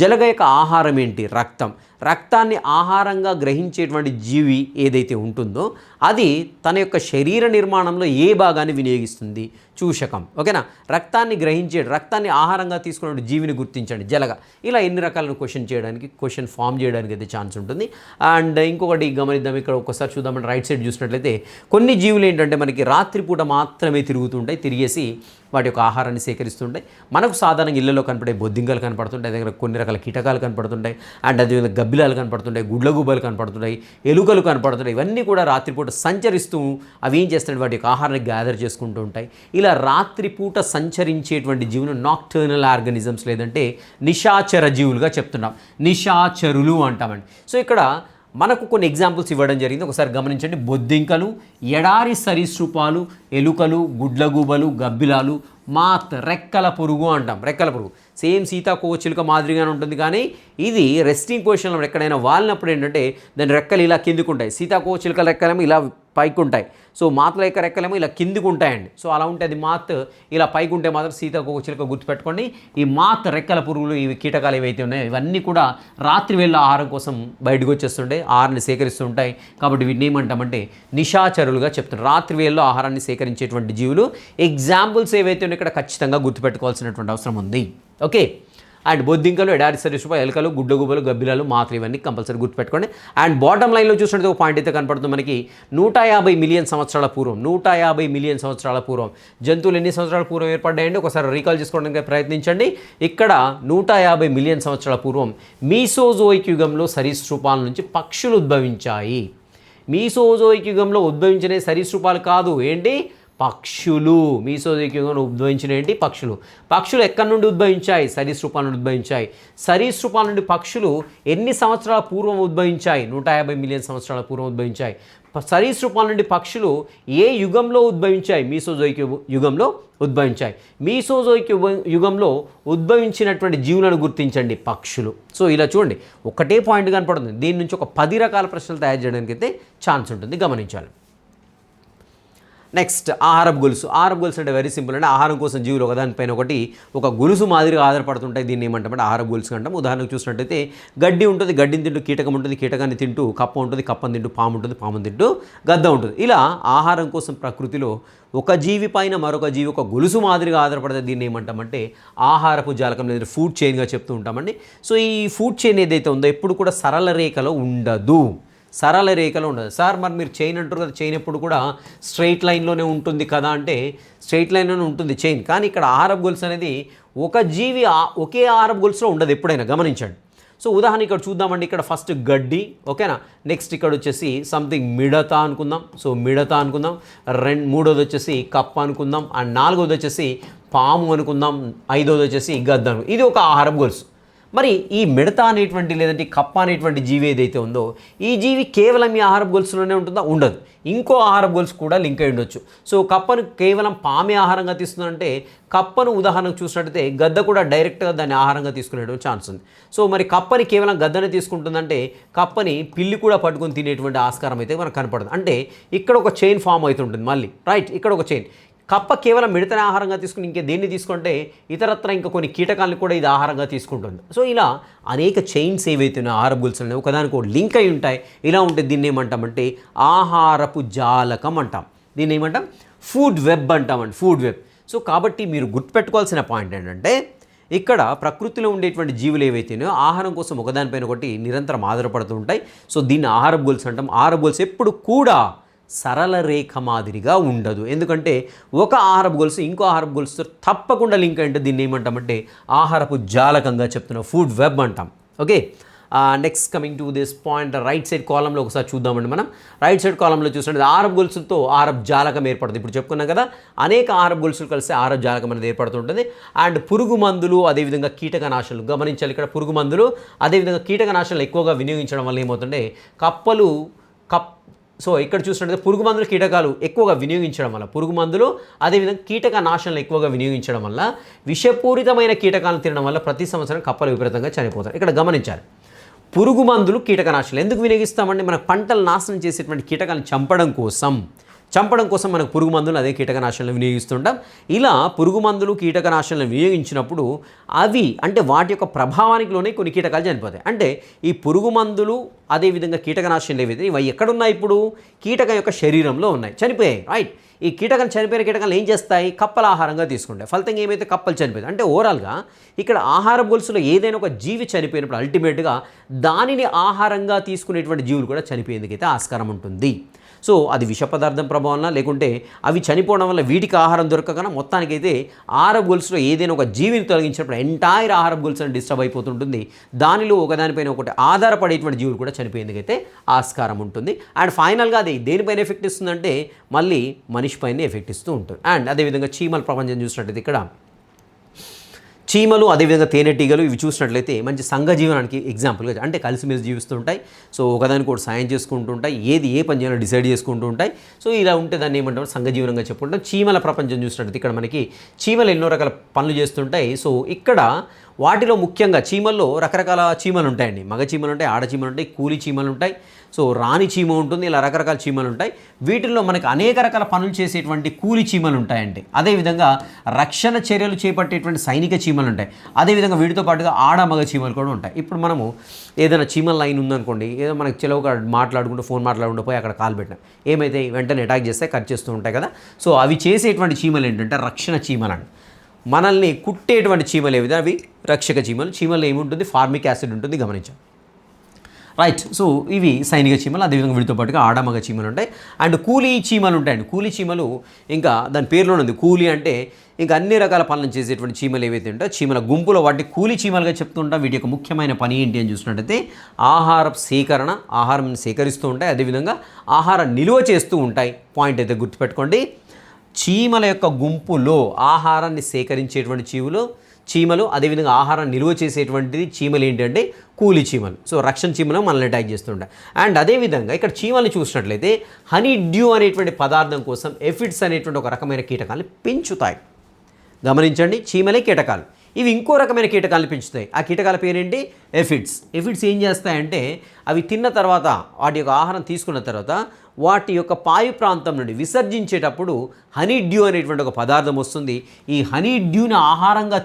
జలగ యొక్క ఆహారం ఏంటి? రక్తం. రక్తాన్ని ఆహారంగా గ్రహించేటువంటి జీవి ఏదైతే ఉంటుందో అది తన యొక్క శరీర నిర్మాణంలో ఏ భాగాన్ని వినియోగిస్తుంది? చూషకం. ఓకేనా. రక్తాన్ని ఆహారంగా తీసుకునే జీవిని గుర్తించండి, జలగ. ఇలా ఎన్ని రకాలను క్వశ్చన్ ఫామ్ చేయడానికి అయితే ఛాన్స్ ఉంటుంది. అండ్ ఇంకొకటి గమనిద్దాం, ఇక్కడ ఒక్కసారి చూద్దామంటే రైట్ సైడ్ చూసినట్లయితే కొన్ని జీవులు ఏంటంటే మనకి రాత్రిపూట మాత్రమే తిరుగుతుంటాయి, తిరిగేసి వాటి యొక్క ఆహారాన్ని సేకరిస్తుంటాయి. మనకు సాధారణంగా ఇళ్లలో కనపడే బొద్దింకలు కనపడుతుంటాయి, దగ్గర కొన్ని రకాల కీటకాలు కనపడుతుంటాయి, అండ్ అదేవిధంగా గబ్బిలాలు కనపడుతుంటాయి, గుడ్లగూబలు కనపడుతుంటాయి, ఎలుకలు కనపడుతుంటాయి. ఇవన్నీ కూడా రాత్రిపూట సంచరిస్తూ అవి ఏం చేస్తాయి, వాటి యొక్క ఆహారాన్ని గ్యాదర్ చేసుకుంటూ ఉంటాయి. ఇలా రాత్రిపూట సంచరించేటువంటి జీవులు నాక్టర్నల్ ఆర్గానిజమ్స్ లేదంటే నిశాచర జీవులుగా చెప్తున్నాం, నిశాచరులు అంటామండి. సో ఇక్కడ మనకు కొన్ని ఎగ్జాంపుల్స్ ఇవ్వడం జరిగింది, ఒకసారి గమనించండి. బొద్దింకలు, ఎడారి సరీసృపాలు, ఎలుకలు, గుడ్లగూబలు, గబ్బిలాలు, మాత్ రెక్కల పురుగు అంటాం. రెక్కల పురుగు సేమ్ సీతాకోకచిలుక మాదిరిగానే ఉంటుంది, కానీ ఇది రెస్టింగ్ పొజిషన్లో ఎక్కడైనా వాలినప్పుడు ఏంటంటే దాని రెక్కలు ఇలా కిందికి ఉంటాయి. సీతాకోకచిలుకల రెక్కలేమో ఇలా పైకి ఉంటాయి. సో మాతల యొక్క రెక్కలేమో ఇలా కిందికి ఉంటాయండి. సో అలా ఉంటే అది మాత్, ఇలా పైకి ఉంటే మాత్రం సీతాకోకచిలుక గుర్తుపెట్టుకోండి. ఈ మాత్ రెక్కల పురుగులు, ఇవి కీటకాలు ఏవైతే ఉన్నాయో ఇవన్నీ కూడా రాత్రి వేళ ఆహారం కోసం బయటకు వచ్చేస్తుంటాయి, ఆహారాన్ని సేకరిస్తుంటాయి. కాబట్టి వీటిని ఏమంటామంటే నిశాచరులుగా చెప్తున్నారు. రాత్రి వేళలో ఆహారాన్ని సేకరించేటువంటి జీవులు. ఎగ్జాంపుల్స్ ఏవైతే ఉన్నాయో ఇక్కడ ఖచ్చితంగా గుర్తుపెట్టుకోవాల్సినటువంటి అవసరం ఉంది. ఓకే. అండ్ బొద్దింకలు, ఎడారి సరీసృపాలు, ఎలుకలు, గుడ్లగూబలు, గబ్బిలాలు, మాత్రలు, ఇవన్నీ కంపల్సరీ గుర్తుపెట్టుకోండి. అండ్ బాటమ్ లైన్లో చూసినట్టు ఒక పాయింట్ అయితే కనపడుతుంది మనకి. 150 మిలియన్ సంవత్సరాల పూర్వం, 150 మిలియన్ సంవత్సరాల పూర్వం జంతువులు ఎన్ని సంవత్సరాల పూర్వం ఏర్పడ్డాయండి? ఒకసారి రీకాల్ చేసుకోవడానికి ప్రయత్నించండి. ఇక్కడ 150 మిలియన్ సంవత్సరాల పూర్వం మీసోజోయిక్ యుగంలో సరీసృపాల నుంచి పక్షులు ఉద్భవించాయి. మీసోజోయిక్ యుగంలో ఉద్భవించిన సరీసృపాలు కాదు, ఏంటి? పక్షులు. మీసోజోయిక్ యుగంలో ఉద్భవించిన ఏంటి? పక్షులు. పక్షులు ఎక్కడి నుండి ఉద్భవించాయి? సరీసృపాల నుండి ఉద్భవించాయి. సరీసృపాల నుండి పక్షులు ఎన్ని సంవత్సరాల పూర్వం ఉద్భవించాయి? 150 మిలియన్ సంవత్సరాల పూర్వం ఉద్భవించాయి. సరీసృపాల నుండి పక్షులు ఏ యుగంలో ఉద్భవించాయి? మీసోజోయిక్ యుగంలో ఉద్భవించాయి. మీసోజోయిక్ యుగంలో ఉద్భవించినటువంటి జీవులను గుర్తించండి, పక్షులు. సో ఇలా చూడండి, ఒకటే పాయింట్ కనపడుతుంది. దీని నుంచి ఒక 10 రకాల ప్రశ్నలు తయారు చేయడానికి అయితే ఛాన్స్ ఉంటుంది, గమనించాలి. నెక్స్ట్ ఆహారపు గొలుసు. ఆహారపు గొలుసు అంటే వెరీ సింపుల్ అండి. ఆహారం కోసం జీవులు ఒకదానిపైన ఒకటి ఒక గొలుసు మాదిరిగా ఆధారపడుతుంటాయి. దీన్ని ఏమంటామంటే ఆహారపు గొలుసు అంటాం. ఉదాహరణకు చూసినట్టయితే గడ్డి ఉంటుంది, గడ్డిని తింటూ కీటకం ఉంటుంది, కీటకాన్ని తింటూ కప్ప ఉంటుంది, కప్పని తింటూ పాము ఉంటుంది, పాముని తింటూ గద్ద ఉంటుంది. ఇలా ఆహారం కోసం ప్రకృతిలో ఒక జీవి పైన మరొక జీవి ఒక గొలుసు మాదిరిగా ఆధారపడితే దీన్ని ఏమంటామంటే ఆహారపు జాలకం లేదా ఫుడ్ చైన్గా చెప్తూ ఉంటామండి. సో ఈ ఫుడ్ చైన్ ఏదైతే ఉందో ఎప్పుడు కూడా సరళ రేఖలో ఉండదు, సరళ రేఖలో ఉండదు. సార్ మరి మీరు చైన్ అంటారు కదా, చైన్ ఎప్పుడు కూడా స్ట్రైట్ లైన్లోనే ఉంటుంది కదా అంటే స్ట్రైట్ లైన్లోనే ఉంటుంది చైన్. కానీ ఇక్కడ ఆహారపు గొలుసు అనేది ఒక జీవి ఒకే ఆహారపు గొలుసులో ఉండదు ఎప్పుడైనా, గమనించండి. సో ఉదాహరణ ఇక్కడ చూద్దామండి. ఇక్కడ ఫస్ట్ గడ్డి, ఓకేనా. నెక్స్ట్ ఇక్కడ వచ్చేసి సంథింగ్ మిడత అనుకుందాం. సో మిడత అనుకుందాం. మూడోది వచ్చేసి కప్ప అనుకుందాం. అండ్ నాలుగోది వచ్చేసి పాము అనుకుందాం. ఐదోది వచ్చేసి గద్ద. ఇది ఒక ఆహారపు గొలుసు. మరి ఈ మిడత అనేటువంటి లేదంటే కప్ప అనేటువంటి జీవి ఏదైతే ఉందో ఈ జీవి కేవలం ఈ ఆహారపు గొలుసులోనే ఉంటుందా? ఉండదు. ఇంకో ఆహారపు గొలుసు కూడా లింక్ అయి ఉండొచ్చు. సో కప్పను కేవలం పామే ఆహారంగా తీసుకుందంటే కప్పను ఉదాహరణకు చూసినట్టయితే గద్ద కూడా డైరెక్ట్గా దాన్ని ఆహారంగా తీసుకునేటువంటి ఛాన్స్ ఉంది. సో మరి కప్పని కేవలం గద్దనే తీసుకుంటుందంటే కప్పని పిల్లి కూడా పట్టుకొని తినేటువంటి ఆస్కారం అయితే మనకు కనపడుతుంది. అంటే ఇక్కడ ఒక చైన్ ఫామ్ అవుతుంటుంది మళ్ళీ, రైట్. ఇక్కడ ఒక చైన్. కప్ప కేవలం మిడతని ఆహారంగా తీసుకుని ఇంకే దేన్ని తీసుకుంటే ఇతరత్ర ఇంకా కొన్ని కీటకాలను కూడా ఇది ఆహారంగా తీసుకుంటుంది. సో ఇలా అనేక చైన్స్ ఏవైతే ఉన్నాయో ఆహారపు గొలుసులు అనేవి ఒకదానికి ఒక లింక్ అయి ఉంటాయి. ఇలా ఉంటే దీన్ని ఏమంటామంటే ఆహారపు జాలకం అంటాం. దీన్ని ఏమంటాం? ఫుడ్ వెబ్ అంటామండి, ఫుడ్ వెబ్. సో కాబట్టి మీరు గుర్తుపెట్టుకోవాల్సిన పాయింట్ ఏంటంటే ఇక్కడ ప్రకృతిలో ఉండేటువంటి జీవులు ఏవైతేనో ఆహారం కోసం ఒకదానిపైన ఒకటి నిరంతరం ఆధారపడుతూ ఉంటాయి. సో దీన్ని ఆహారపు గొలుసు అంటాం. ఆహారపు గొలుసు ఎప్పుడు కూడా సరళ రేఖ మాదిరిగా ఉండదు. ఎందుకంటే ఒక ఆహారపు గొలుసు ఇంకో ఆహారపు గొలుసుతో తప్పకుండా లింక్ అయింటే దీన్ని ఏమంటామంటే ఆహారపు జాలకంగా చెప్తున్నాం, ఫుడ్ వెబ్ అంటాం. Okay. Next coming to this point right side కాలంలో ఒకసారి చూద్దామండి. మనం రైట్ సైడ్ కాలంలో చూసినట్టు ఆహారపు గొలుసులతో ఆహారపు జాలకం ఏర్పడుతుంది. ఇప్పుడు చెప్పుకున్నాం కదా, అనేక ఆహారపు గొలుసులు కలిసి ఆహారపు జాలకం అనేది ఏర్పడుతుంటుంది. అండ్ పురుగు మందులు అదేవిధంగా కీటకనాశనలు గమనించాలి. ఇక్కడ పురుగు మందులు అదేవిధంగా కీటకనాశనలు ఎక్కువగా వినియోగించడం వల్ల ఏమవుతుంటే సో ఇక్కడ చూసినట్లయితే పురుగు మందులు కీటకాలు ఎక్కువగా వినియోగించడం వల్ల పురుగు మందులు అదేవిధంగా కీటకనాశనలు ఎక్కువగా వినియోగించడం వల్ల విషపూరితమైన కీటకాలను తినడం వల్ల ప్రతి సంవత్సరం కప్పలు విపరీతంగా చనిపోతారు. ఇక్కడ గమనించాలి, పురుగు మందులు కీటకనాశనలు ఎందుకు వినియోగిస్తామంటే మన పంటలు నాశనం చేసేటువంటి కీటకాలను చంపడం కోసం మనకు పురుగు మందులు అదే కీటకనాశనలు వినియోగిస్తుంటాం. ఇలా పురుగు మందులు కీటకనాశనలు వినియోగించినప్పుడు అవి అంటే వాటి యొక్క ప్రభావానికిలోనే కొన్ని కీటకాలు చనిపోతాయి. అంటే ఈ పురుగు మందులు అదేవిధంగా కీటకనాశనలు ఏవైతే ఇవి ఎక్కడున్నాయి, ఇప్పుడు కీటక యొక్క శరీరంలో ఉన్నాయి, చనిపోయాయి. రైట్, ఈ కీటకాలు చనిపోయిన కీటకాలు ఏం చేస్తాయి, కప్పల ఆహారంగా తీసుకుంటాయి. ఫలితంగా ఏమైతే కప్పలు చనిపోతాయి. అంటే ఓవరాల్గా ఇక్కడ ఆహార గొలుసులో ఏదైనా ఒక జీవి చనిపోయినప్పుడు అల్టిమేట్గా దానిని ఆహారంగా తీసుకునేటువంటి జీవులు కూడా చనిపోయేందుకైతే ఆస్కారం ఉంటుంది. సో అది విష పదార్థం ప్రభావం లేకుంటే అవి చనిపోవడం వల్ల వీటికి ఆహారం దొరకకుండా మొత్తానికైతే ఆహార గొలుసులో ఏదైనా ఒక జీవిని తొలగించినప్పుడు ఎంటైర్ ఆహార గొలుసు డిస్టర్బ్ అయిపోతుంటుంది. దానిలో ఒకదానిపైన ఒకటి ఆధారపడేటువంటి జీవులు కూడా చనిపోయేందుకైతే ఆస్కారం ఉంటుంది. అండ్ ఫైనల్గా అది దేనిపైన ఎఫెక్ట్ ఇస్తుందంటే మళ్ళీ మనిషి పైన ఎఫెక్ట్ ఇస్తూ ఉంటుంది. అండ్ అదేవిధంగా చీమల ప్రపంచం చూసినట్లయితే ఇక్కడ చీమలు అదేవిధంగా తేనెటీగలు ఇవి చూసినట్లయితే మంచి సంఘజీవనానికి ఎగ్జాంపుల్గా అంటే కలిసిమెలిసి జీవిస్తూ ఉంటాయి. సో ఒకదానికి కూడా సాయం చేసుకుంటూ ఉంటాయి, ఏది ఏ పని చేయాలో డిసైడ్ చేసుకుంటూ ఉంటాయి. సో ఇలా ఉంటే దాన్ని ఏమంటారు, సంఘజీవనంగా చెప్పుకుంటాం. చీమల ప్రపంచం చూసినట్లయితే ఇక్కడ మనకి చీమలు ఎన్నో రకాల పనులు చేస్తుంటాయి. సో ఇక్కడ వాటిలో ముఖ్యంగా చీమల్లో రకరకాల చీమలు ఉంటాయండి. మగ చీమలు ఉంటాయి, ఆడ చీమలు ఉంటాయి, కూలి చీమలు ఉంటాయి, సో రాణి చీమ ఉంటుంది, ఇలా రకరకాల చీమలు ఉంటాయి. వీటిల్లో మనకి అనేక రకాల పనులు చేసేటువంటి కూలి చీమలు ఉంటాయండి. అదేవిధంగా రక్షణ చర్యలు చేపట్టేటువంటి సైనిక చీమలు ఉంటాయి. అదేవిధంగా వీటితో పాటుగా ఆడ మగ చీమలు కూడా ఉంటాయి. ఇప్పుడు మనము ఏదైనా చీమల లైన్ ఉందనుకోండి, ఏదో మనకి చెలవుగా ఫోన్ మాట్లాడుకుంటూ పోయి అక్కడ కాల్ పెట్టినాం, ఏమైతే వెంటనే అటాక్ చేస్తే కట్ చేస్తూ ఉంటాయి కదా. సో అవి చేసేటువంటి చీమలు ఏంటంటే రక్షణ చీమలు. మనల్ని కుట్టేటువంటి చీమలు ఏవిధంగా అవి రక్షక చీమలు. చీమల్లో ఏముంటుంది, ఫార్మిక్ యాసిడ్ ఉంటుంది, గమనించాం. రైట్, సో ఇవి సైనిక చీమలు. అదేవిధంగా వీటితో పాటుగా ఆడమగ చీమలు ఉంటాయి. అండ్ కూలీ చీమలు ఉంటాయండి. కూలీ చీమలు ఇంకా దాని పేరులోనే ఉంది, కూలీ అంటే ఇంకా అన్ని రకాల పనులను చేసేటువంటి చీమలు ఏవైతే ఉంటాయో చీమల గుంపులో వాటి కూలీ చీమలుగా చెప్తుంటాం. వీటి యొక్క ముఖ్యమైన పని ఏంటి అని చూసినట్టయితే ఆహార సేకరణ, ఆహారం సేకరిస్తూ ఉంటాయి, అదేవిధంగా ఆహారం నిల్వ చేస్తూ ఉంటాయి. పాయింట్ అయితే గుర్తుపెట్టుకోండి, చీమల యొక్క గుంపులో ఆహారాన్ని సేకరించేటువంటి చీమలు అదేవిధంగా ఆహారం నిల్వ చేసేటువంటిది చీమలు ఏంటంటే కూలి చీమలు. సో రక్షణ చీమలు మనల్ని అటాక్ చేస్తుంటాయి. అండ్ అదేవిధంగా ఇక్కడ చీమల్ని చూసినట్లయితే హనీ డ్యూ అనేటువంటి పదార్థం కోసం ఎఫిడ్స్ అనేటువంటి ఒక రకమైన కీటకాలను పెంచుతాయి. గమనించండి, చీమలే కీటకాలు, ఇవి ఇంకో రకమైన కీటకాలను పెంచుతాయి. ఆ కీటకాల పేరేంటి, ఎఫిడ్స్. ఎఫిడ్స్ ఏం చేస్తాయంటే అవి తిన్న తర్వాత వాటి యొక్క ఆహారం తీసుకున్న తర్వాత వాటి యొక్క పాయు ప్రాంతం నుండి విసర్జించేటప్పుడు హనీ డ్యూ అనేటువంటి ఒక పదార్థం వస్తుంది. ఈ హనీ డ్యూని ఆహారంగా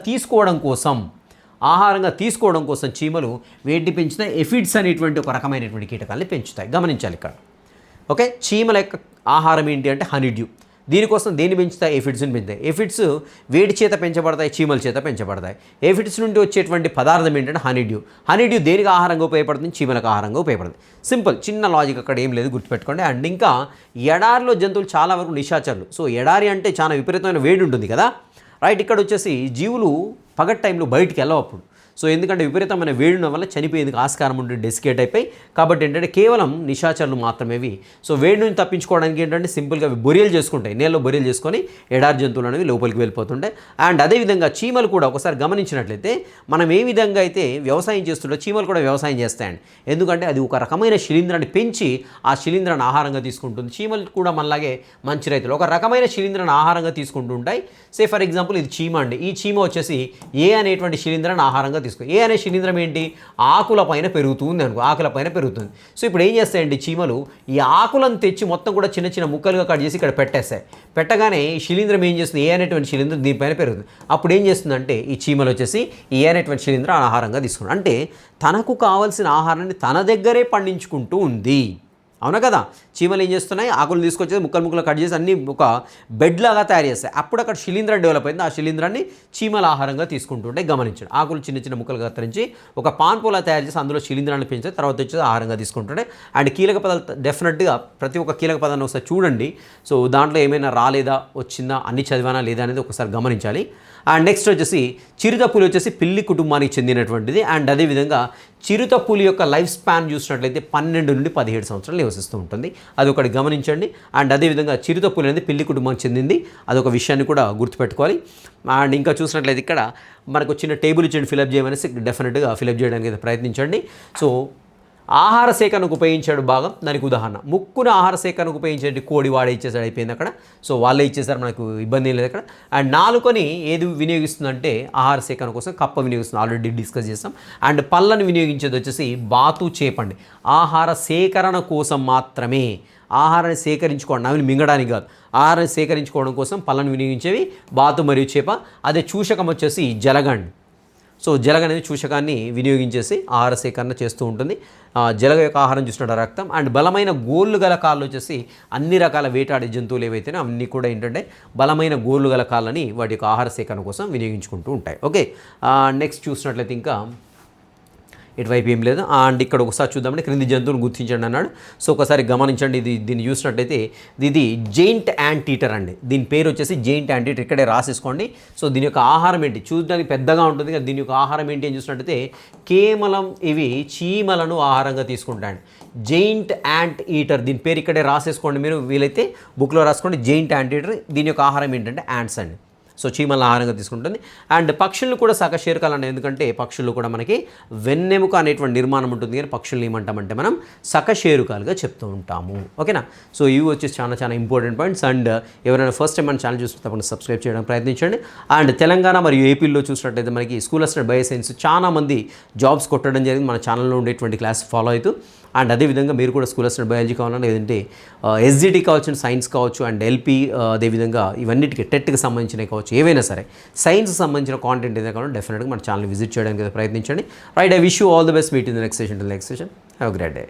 తీసుకోవడం కోసం చీమలు వేటి పెంచుతాయి, ఎఫిడ్స్ అనేటువంటి ఒక రకమైనటువంటి కీటకాలని పెంచుతాయి. గమనించాలి ఇక్కడ. ఓకే, చీమల యొక్క ఆహారం ఏంటి అంటే హనీ డ్యూ. దీనికోసం దేన్ని పెంచుతాయి, ఎఫిడ్స్ని పెంచుతాయి. ఎఫిడ్స్ వేడి చేత పెంచబడతాయి, చీమల చేత పెంచబడతాయి. ఎఫిడ్స్ నుండి వచ్చేటువంటి పదార్థం ఏంటంటే హనీడ్యూ. హనీడ్యూ దేనికి ఆహారంగా ఉపయోగపడుతుంది, చీమలకు ఆహారంగా ఉపయోగపడుతుంది. సింపుల్, చిన్న లాజిక్ అక్కడ ఏం లేదు, గుర్తుపెట్టుకోండి. అండ్ ఇంకా ఎడారిలో జంతువులు చాలా వరకు నిశాచరులు. సో ఎడారి అంటే చాలా విపరీతమైన వేడి ఉంటుంది కదా. రైట్, ఇక్కడ వచ్చేసి జీవులు పగటి టైంలో బయటికి వెళ్ళవప్పుడు. సో ఎందుకంటే విపరీతమైన వేడిన వల్ల చనిపోయేందుకు ఆస్కారం ఉండి డెసికేట్ అయిపోయి, కాబట్టి ఏంటంటే కేవలం నిశాచరులు మాత్రమేవి. సో వేడి నుంచి తప్పించుకోవడానికి ఏంటంటే సింపుల్గా అవి బొరియలు చేసుకుంటాయి, నేలలో బొరియలు చేసుకొని ఎడారి జంతువులు అనేవి లోపలికి వెళ్ళిపోతుంటాయి. అండ్ అదేవిధంగా చీమలు కూడా ఒకసారి గమనించినట్లయితే మనం ఏ విధంగా అయితే వ్యవసాయం చేస్తుంటే చీమలు కూడా వ్యవసాయం చేస్తాయండి. ఎందుకంటే అది ఒక రకమైన శిలీంధ్రాన్ని పెంచి ఆ శిలీంధ్రాన్ని ఆహారంగా తీసుకుంటుంది. చీమలు కూడా మనలాగే మంచి రైతులు ఒక రకమైన శిలీంధ్రాన్ని ఆహారంగా తీసుకుంటూ ఉంటాయి. సే ఫర్ ఎగ్జాంపుల్ ఇది చీమ అండి. ఈ చీమ వచ్చేసి ఏ అనేటువంటి శిలీంధ్రాన్ని ఆహారంగా ఏ అనే శిలీంధ్రం ఏంటి, ఆకుల పైన పెరుగుతుంది అనుకో, ఆకుల పైన పెరుగుతుంది. సో ఇప్పుడు ఏం చేస్తాయండి చీమలు, ఈ ఆకులను తెచ్చి మొత్తం కూడా చిన్న చిన్న ముక్కలుగా కట్ చేసి ఇక్కడ పెట్టేస్తాయి. పెట్టగానే ఈ శిలీంధ్రం ఏం చేస్తుంది, ఏ అనేటువంటి శిలీంధ్రం దీనిపైన పెరుగుతుంది. అప్పుడు ఏం చేస్తుందంటే ఈ చీమలు వచ్చేసి ఏ అనేటువంటి శిలీంధ్రం ఆహారంగా తీసుకుంటుంది. అంటే తనకు కావాల్సిన ఆహారాన్ని తన దగ్గరే పండించుకుంటూ ఉంది. అవునా కదా? చీమలు ఏం చేస్తున్నాయి, ఆకులు తీసుకొచ్చేసి ముక్కలు కట్ చేసి అన్ని ఒక బెడ్ లాగా తయారు చేస్తాయి. అప్పుడు అక్కడ శిలీంధ్రం డెవలప్ అయింది. ఆ శిలీంధ్రాన్ని చీమల ఆహారంగా తీసుకుంటుంటే గమనించండి. ఆకులు చిన్న ముక్కలు కత్తిరించి ఒక పాన్పోలా తయారు చేసి అందులో శిలీంధ్రాన్ని పెంచి తర్వాత వచ్చేసి ఆహారంగా తీసుకుంటుంటే. అండ్ కీలక పదాలు డెఫినెట్గా ప్రతి ఒక్క కీలక పదాన్ని ఒకసారి చూడండి. సో దాంట్లో ఏమైనా రాలేదా, వచ్చిందా, అన్ని చదివానా లేదా అనేది ఒకసారి గమనించాలి. అండ్ నెక్స్ట్ వచ్చేసి చిరుతపులి వచ్చేసి పిల్లి కుటుంబానికి చెందినటువంటిది. అండ్ అదేవిధంగా చిరుతపులి యొక్క లైఫ్ స్పాన్ చూసినట్లయితే 12 నుండి 17 సంవత్సరాలు నివసిస్తూ ఉంటుంది. అది ఒకటి గమనించండి. అండ్ అదేవిధంగా చిరుతపులి అనేది పిల్లి కుటుంబానికి చెందింది, అదొక విషయాన్ని కూడా గుర్తుపెట్టుకోవాలి. అండ్ ఇంకా చూసినట్లయితే ఇక్కడ మనకు చిన్న టేబుల్ ఇచ్చి ఫిలప్ చేయమనేసి డెఫినెట్గా ఫిలప్ చేయడానికి అయితే ప్రయత్నించండి. సో ఆహార సేకరణకు ఉపయోగించాడు భాగం, దానికి ఉదాహరణ ముక్కున ఆహార సేకరణకు ఉపయోగించేది కోడి వాడే ఇచ్చేసాడు, అయిపోయింది అక్కడ. సో వాళ్ళే ఇచ్చేసారు, మనకు ఇబ్బంది ఏం లేదు అక్కడ. అండ్ నాలుకని ఏది వినియోగిస్తుందంటే ఆహార సేకరణ కోసం కప్ప వినియోగిస్తుంది, ఆల్రెడీ డిస్కస్ చేస్తాం. అండ్ పళ్ళను వినియోగించేది వచ్చేసి బాతు చేపండి, ఆహార సేకరణ కోసం మాత్రమే. ఆహారాన్ని సేకరించుకోవడం, అవి మింగడానికి కాదు, ఆహారాన్ని సేకరించుకోవడం కోసం పళ్ళను వినియోగించేవి బాతు మరియు చేప. అదే చూషకం వచ్చేసి జలగండి. సో జలగ అనేది చూషకాన్ని వినియోగించేసి ఆహార సేకరణ చేస్తూ ఉంటుంది. జలగ యొక్క ఆహారం చూసినట్టు రక్తం. అండ్ బలమైన గోళ్ళు గల కాళ్ళు వచ్చేసి అన్ని రకాల వేటాడే జంతువులు ఏవైతేనే అవన్నీ కూడా ఏంటంటే బలమైన గోళ్ళు గల కాళ్ళని వాటి యొక్క ఆహార సేకరణ కోసం వినియోగించుకుంటూ ఉంటాయి. ఓకే, నెక్స్ట్ చూసినట్లయితే ఇంకా ఇటువైపు ఏం లేదు. అండ్ ఇక్కడ ఒకసారి చూద్దామంటే క్రింది జంతువులను గుర్తించండి అన్నాడు. సో ఒకసారి గమనించండి, దీన్ని చూసినట్లయితే ఇది జెయింట్ యాంట్ ఈటర్ అండి. దీని పేరు వచ్చేసి జెయింట్ యాంట్ ఈటర్, ఇక్కడే రాసేసుకోండి. సో దీని యొక్క ఆహారం ఏంటి, చూడడానికి పెద్దగా ఉంటుంది కదా, దీని యొక్క ఆహారం ఏంటి అని చూసినట్లయితే కేవలం ఇవి చీమలను ఆహారంగా తీసుకుంటాయండి. జెయింట్ యాంట్ ఈటర్, దీని పేరు ఇక్కడే రాసేసుకోండి, మీరు వీలైతే బుక్లో రాసుకోండి. జెయింట్ యాంట్ ఈటర్, దీని యొక్క ఆహారం ఏంటంటే యాంట్స్ అండి. సో చీమల ఆహారంగా తీసుకుంటుంది. అండ్ పక్షులను కూడా సకశేరుకాలు అండి, ఎందుకంటే పక్షులు కూడా మనకి వెన్నెముక అనేటువంటి నిర్మాణం ఉంటుంది, కానీ పక్షులను ఏమంటామంటే మనం సకశేరుకాలుగా చెప్తూ ఉంటాము. ఓకేనా? సో ఇవి వచ్చేసి చాలా ఇంపార్టెంట్ పాయింట్స్. అండ్ ఎవరైనా ఫస్ట్ టైం మన ఛానల్ చూస్తే తప్పకుండా సబ్స్క్రైబ్ చేయడానికి ప్రయత్నించండి. అండ్ తెలంగాణ మరియు ఏపీలో చూసినట్లయితే మనకి స్కూల్ అసిస్టెంట్ బయోసైన్స్ చాలామంది జాబ్స్ కొట్టడం జరిగింది మన ఛానల్లో ఉండేటువంటి క్లాస్ ఫాలో అవుతూ. అండ్ అదేవిధంగా మీరు కూడా స్కూల్ అసిస్టెంట్ బయాలజీ కావాలన్నా, లేదంటే ఎస్జిటి కావచ్చు, సైన్స్ కావచ్చు, అండ్ ఎల్పీ, అదేవిధంగా ఇవన్నిటికీ టెట్కి సంబంధించినవి కావచ్చు, ఏవైనా సరే సైన్స్ సంబంధించిన కాంటెంట్ ఏదైనా కావాలో డెఫినెట్గా మన ఛానల్ విజిట్ చేయడానికి ప్రయత్నించండి. Right, I wish you all the best. Meet in the next session. Have a great day.